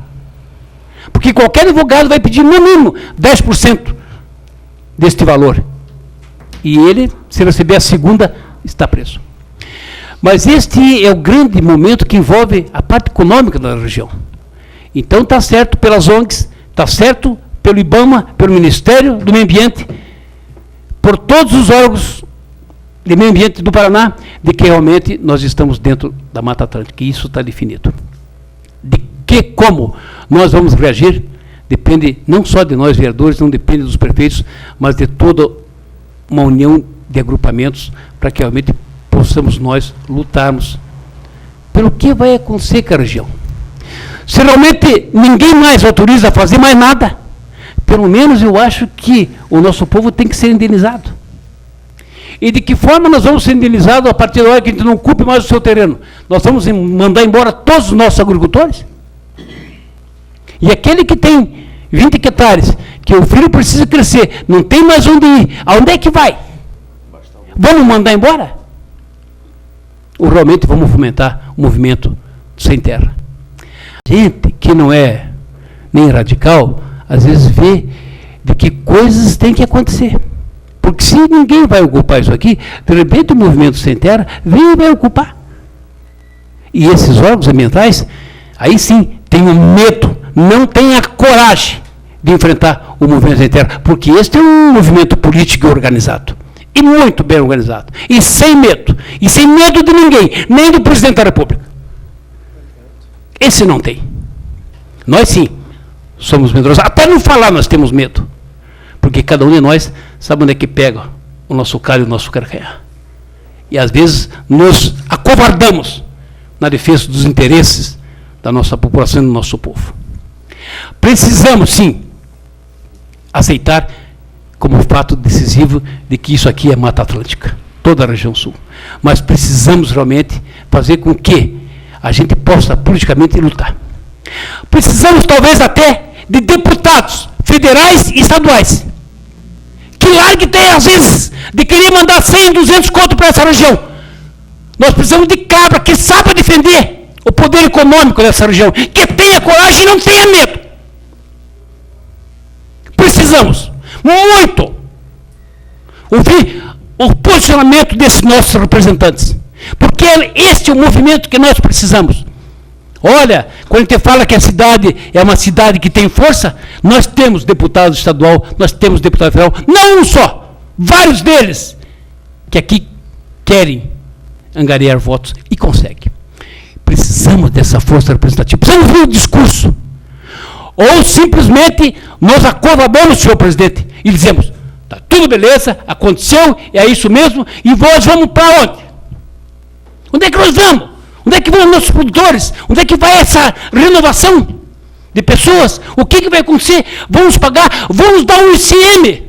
Porque qualquer advogado vai pedir, no mínimo, 10% deste valor. E ele, se receber a segunda, está preso. Mas este é o grande momento que envolve a parte econômica da região. Então está certo pelas ONGs, está certo pelo IBAMA, pelo Ministério do Meio Ambiente, por todos os órgãos de meio ambiente do Paraná, de que realmente nós estamos dentro da Mata Atlântica, e isso está definido. De que, como nós vamos reagir, depende não só de nós, vereadores, não depende dos prefeitos, mas de toda uma união de agrupamentos, para que realmente possamos nós lutarmos pelo que vai acontecer com a região. Se realmente ninguém mais autoriza a fazer mais nada, pelo menos eu acho que o nosso povo tem que ser indenizado. E de que forma nós vamos ser indenizados a partir da hora que a gente não ocupe mais o seu terreno? Nós vamos mandar embora todos os nossos agricultores? E aquele que tem 20 hectares, que o filho precisa crescer, não tem mais onde ir, aonde é que vai? Vamos mandar embora? Ou realmente vamos fomentar o movimento sem terra? Gente que não é nem radical, às vezes vê de que coisas têm que acontecer. Porque se ninguém vai ocupar isso aqui, de repente o movimento sem terra vem e vai ocupar. E esses órgãos ambientais, aí sim, têm o medo, não têm a coragem de enfrentar o movimento sem terra, porque este é um movimento político organizado. E muito bem organizado. E sem medo. E sem medo de ninguém, nem do presidente da República. Esse não tem. Nós sim, somos medrosos. Até não falar nós temos medo. Porque cada um de nós sabe onde é que pega o nosso calho e o nosso carcanhar. E às vezes nos acovardamos na defesa dos interesses da nossa população e do nosso povo. Precisamos, sim, aceitar como fato decisivo de que isso aqui é Mata Atlântica, toda a região sul. Mas precisamos realmente fazer com que a gente possa politicamente lutar. Precisamos talvez até de deputados federais e estaduais que largue tem às vezes de querer mandar 100, 200 conto para essa região. Nós precisamos de cabra que saiba defender o poder econômico dessa região, que tenha coragem e não tenha medo. Precisamos muito ouvir o posicionamento desses nossos representantes, porque este é o movimento que nós precisamos. Olha, quando a gente fala que a cidade é uma cidade que tem força, nós temos deputado estadual, nós temos deputado federal, não um só, vários deles, que aqui querem angariar votos e conseguem. Precisamos dessa força representativa, precisamos ouvir o discurso. Ou simplesmente nós acovardamos, senhor presidente, e dizemos, tá tudo beleza, aconteceu, é isso mesmo, e nós vamos para onde? Onde é que nós vamos? Onde é que vão os nossos produtores? Onde é que vai essa renovação de pessoas? O que vai acontecer? Vamos pagar, vamos dar um ICM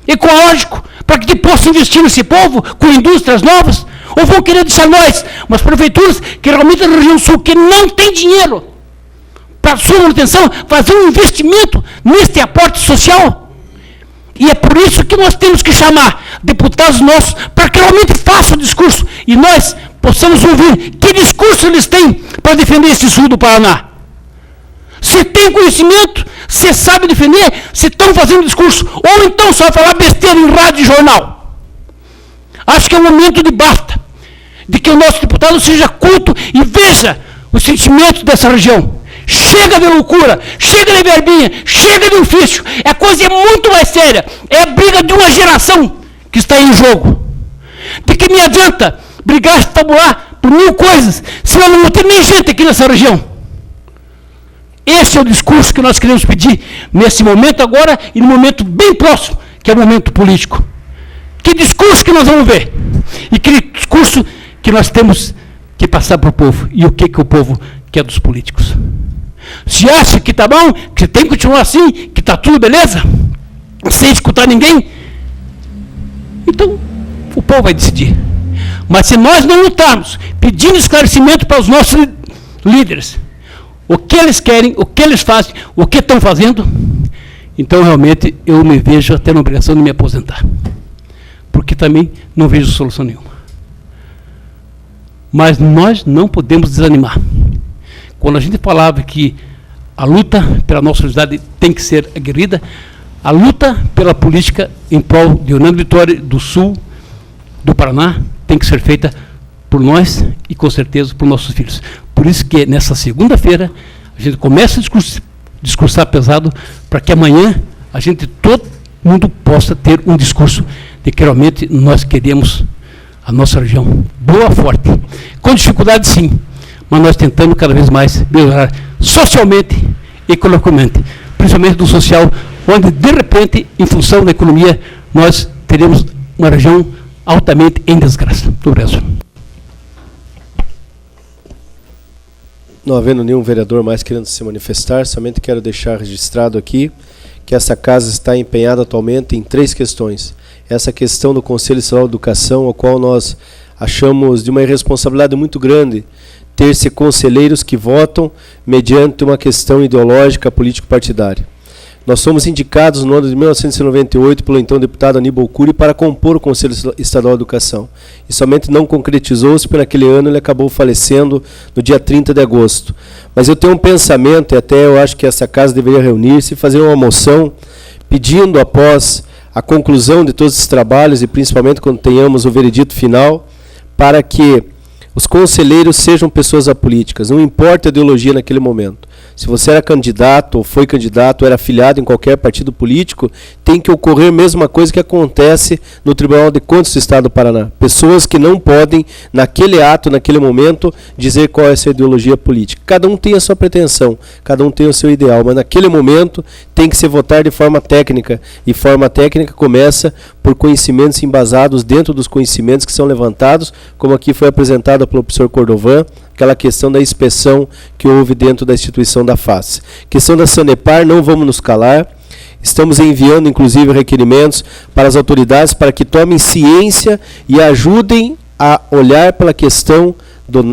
ecológico para que possa investir nesse povo com indústrias novas? Ou vão querer deixar nós, umas prefeituras que realmente na região sul, que não tem dinheiro para sua manutenção, fazer um investimento neste aporte social? E é por isso que nós temos que chamar deputados nossos para que realmente façam o discurso e nós possamos ouvir que discurso eles têm para defender esse sul do Paraná. Se tem conhecimento, se sabe defender, se estão fazendo discurso, ou então só falar besteira em rádio e jornal. Acho que é o momento de basta, de que o nosso deputado seja culto e veja os sentimentos dessa região. Chega de loucura, chega de verbinha, chega de ofício. A coisa é muito mais séria. É a briga de uma geração que está em jogo. De que me adianta brigar, tabular por 1000 coisas, se eu não vou ter nem gente aqui nessa região. Esse é o discurso que nós queremos pedir nesse momento agora e no momento bem próximo, que é o momento político. Que discurso que nós vamos ver? E que discurso que nós temos que passar para o povo? E o que o povo quer dos políticos? Se acha que está bom, que tem que continuar assim, que está tudo beleza, sem escutar ninguém, então o povo vai decidir. Mas se nós não lutarmos, pedindo esclarecimento para os nossos líderes, o que eles querem, o que eles fazem, o que estão fazendo, então realmente eu me vejo até na obrigação de me aposentar. Porque também não vejo solução nenhuma. Mas nós não podemos desanimar. Quando a gente falava que a luta pela nossa sociedade tem que ser aguerrida, a luta pela política em prol de Hernando Vitória do Sul, do Paraná, tem que ser feita por nós e, com certeza, por nossos filhos. Por isso que, nessa segunda-feira, a gente começa a discursar pesado, para que amanhã todo mundo possa ter um discurso de que realmente nós queremos a nossa região boa, forte. Com dificuldade, sim, mas nós tentamos cada vez mais melhorar socialmente e economicamente, principalmente do social, onde, de repente, em função da economia, nós teremos uma região altamente em desgraça. Muito obrigado. Não havendo nenhum vereador mais querendo se manifestar, somente quero deixar registrado aqui que essa casa está empenhada atualmente em 3 questões. Essa questão do Conselho Estadual de Educação, a qual nós achamos de uma irresponsabilidade muito grande ter-se conselheiros que votam mediante uma questão ideológica político-partidária. Nós fomos indicados no ano de 1998 pelo então deputado Aníbal Cury para compor o Conselho Estadual de Educação. E somente não concretizou-se, porque naquele ano ele acabou falecendo no dia 30 de agosto. Mas eu tenho um pensamento, e até eu acho que essa casa deveria reunir-se e fazer uma moção pedindo, após a conclusão de todos esses trabalhos, e principalmente quando tenhamos o veredito final, para que os conselheiros sejam pessoas apolíticas, não importa a ideologia naquele momento. Se você era candidato, ou foi candidato, ou era afiliado em qualquer partido político, tem que ocorrer a mesma coisa que acontece no Tribunal de Contas do Estado do Paraná. Pessoas que não podem, naquele ato, naquele momento, dizer qual é a sua ideologia política. Cada um tem a sua pretensão, cada um tem o seu ideal, mas naquele momento tem que se votar de forma técnica. E forma técnica começa por conhecimentos embasados dentro dos conhecimentos que são levantados, como aqui foi apresentado pelo professor Cordovan, aquela questão da inspeção que houve dentro da instituição da FACE. Questão da Sanepar, não vamos nos calar. Estamos enviando, inclusive, requerimentos para as autoridades para que tomem ciência e ajudem a olhar pela questão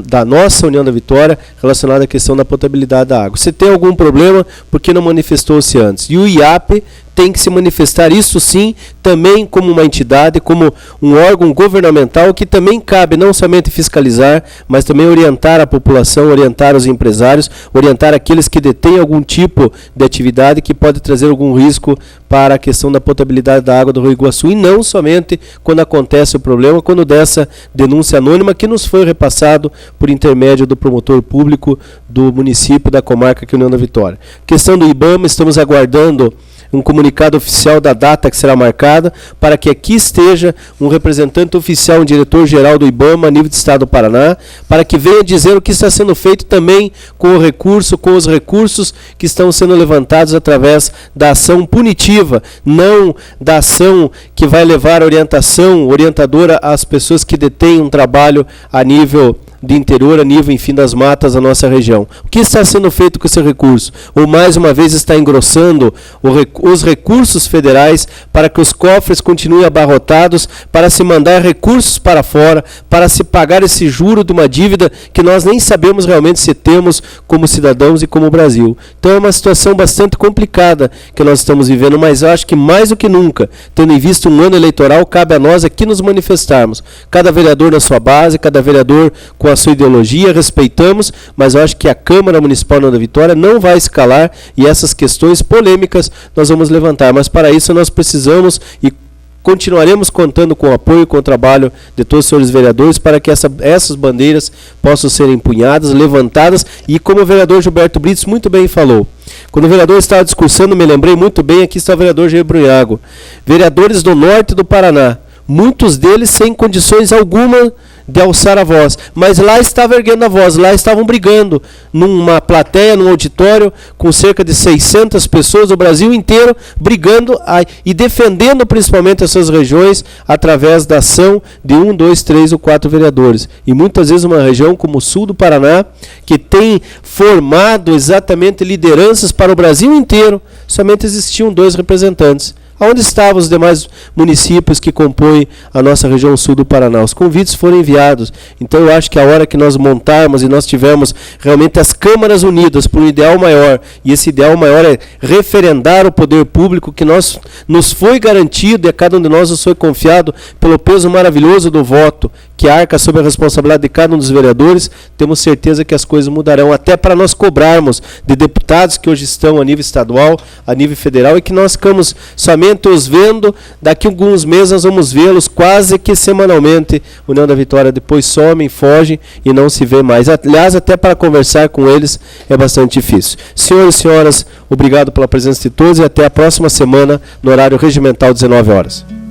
da nossa União da Vitória relacionada à questão da potabilidade da água. Se tem algum problema, por que não manifestou-se antes? E o IAP tem que se manifestar, isso sim, também como uma entidade, como um órgão governamental que também cabe não somente fiscalizar, mas também orientar a população, orientar os empresários, orientar aqueles que detêm algum tipo de atividade que pode trazer algum risco para a questão da potabilidade da água do Rio Iguaçu, e não somente quando acontece o problema, quando dessa denúncia anônima que nos foi repassado por intermédio do promotor público do município da comarca que é União da Vitória. Questão do IBAMA, estamos aguardando um comunicado oficial da data que será marcada, para que aqui esteja um representante oficial, um diretor-geral do IBAMA a nível do Estado do Paraná, para que venha dizer o que está sendo feito também com o recurso, com os recursos que estão sendo levantados através da ação punitiva, não da ação que vai levar a orientação orientadora às pessoas que detêm um trabalho a nível de interior, a nível, enfim, das matas da nossa região. O que está sendo feito com esse recurso? Ou, mais uma vez, está engrossando os recursos federais para que os cofres continuem abarrotados, para se mandar recursos para fora, para se pagar esse juro de uma dívida que nós nem sabemos realmente se temos como cidadãos e como Brasil. Então é uma situação bastante complicada que nós estamos vivendo, mas eu acho que mais do que nunca, tendo em vista um ano eleitoral, cabe a nós aqui nos manifestarmos. Cada vereador na sua base, cada vereador com a sua ideologia, respeitamos, mas eu acho que a Câmara Municipal da Vitória não vai se calar e essas questões polêmicas nós vamos levantar. Mas para isso nós precisamos e continuaremos contando com o apoio e com o trabalho de todos os senhores vereadores para que essas bandeiras possam ser empunhadas, levantadas e, como o vereador Gilberto Brits muito bem falou, quando o vereador estava discursando, me lembrei muito bem, aqui está o vereador Jair Brunhago, vereadores do norte do Paraná, muitos deles sem condições alguma de alçar a voz. Mas lá estava erguendo a voz, lá estavam brigando, numa plateia, num auditório, com cerca de 600 pessoas do Brasil inteiro, brigando e defendendo principalmente essas regiões através da ação de 1, 2, 3 ou 4 vereadores. E muitas vezes uma região como o sul do Paraná, que tem formado exatamente lideranças para o Brasil inteiro, somente existiam 2 representantes. Onde estavam os demais municípios que compõem a nossa região sul do Paraná? Os convites foram enviados. Então eu acho que a hora que nós montarmos e nós tivermos realmente as câmaras unidas por um ideal maior, e esse ideal maior é referendar o poder público que nos foi garantido e a cada um de nós nos foi confiado pelo peso maravilhoso do voto, que arca sob a responsabilidade de cada um dos vereadores, temos certeza que as coisas mudarão, até para nós cobrarmos de deputados que hoje estão a nível estadual, a nível federal, e que nós ficamos somente os vendo, daqui a alguns meses nós vamos vê-los quase que semanalmente. União da Vitória depois somem, fogem e não se vê mais. Aliás, até para conversar com eles é bastante difícil. Senhores e senhoras, obrigado pela presença de todos e até a próxima semana no horário regimental, 19 horas.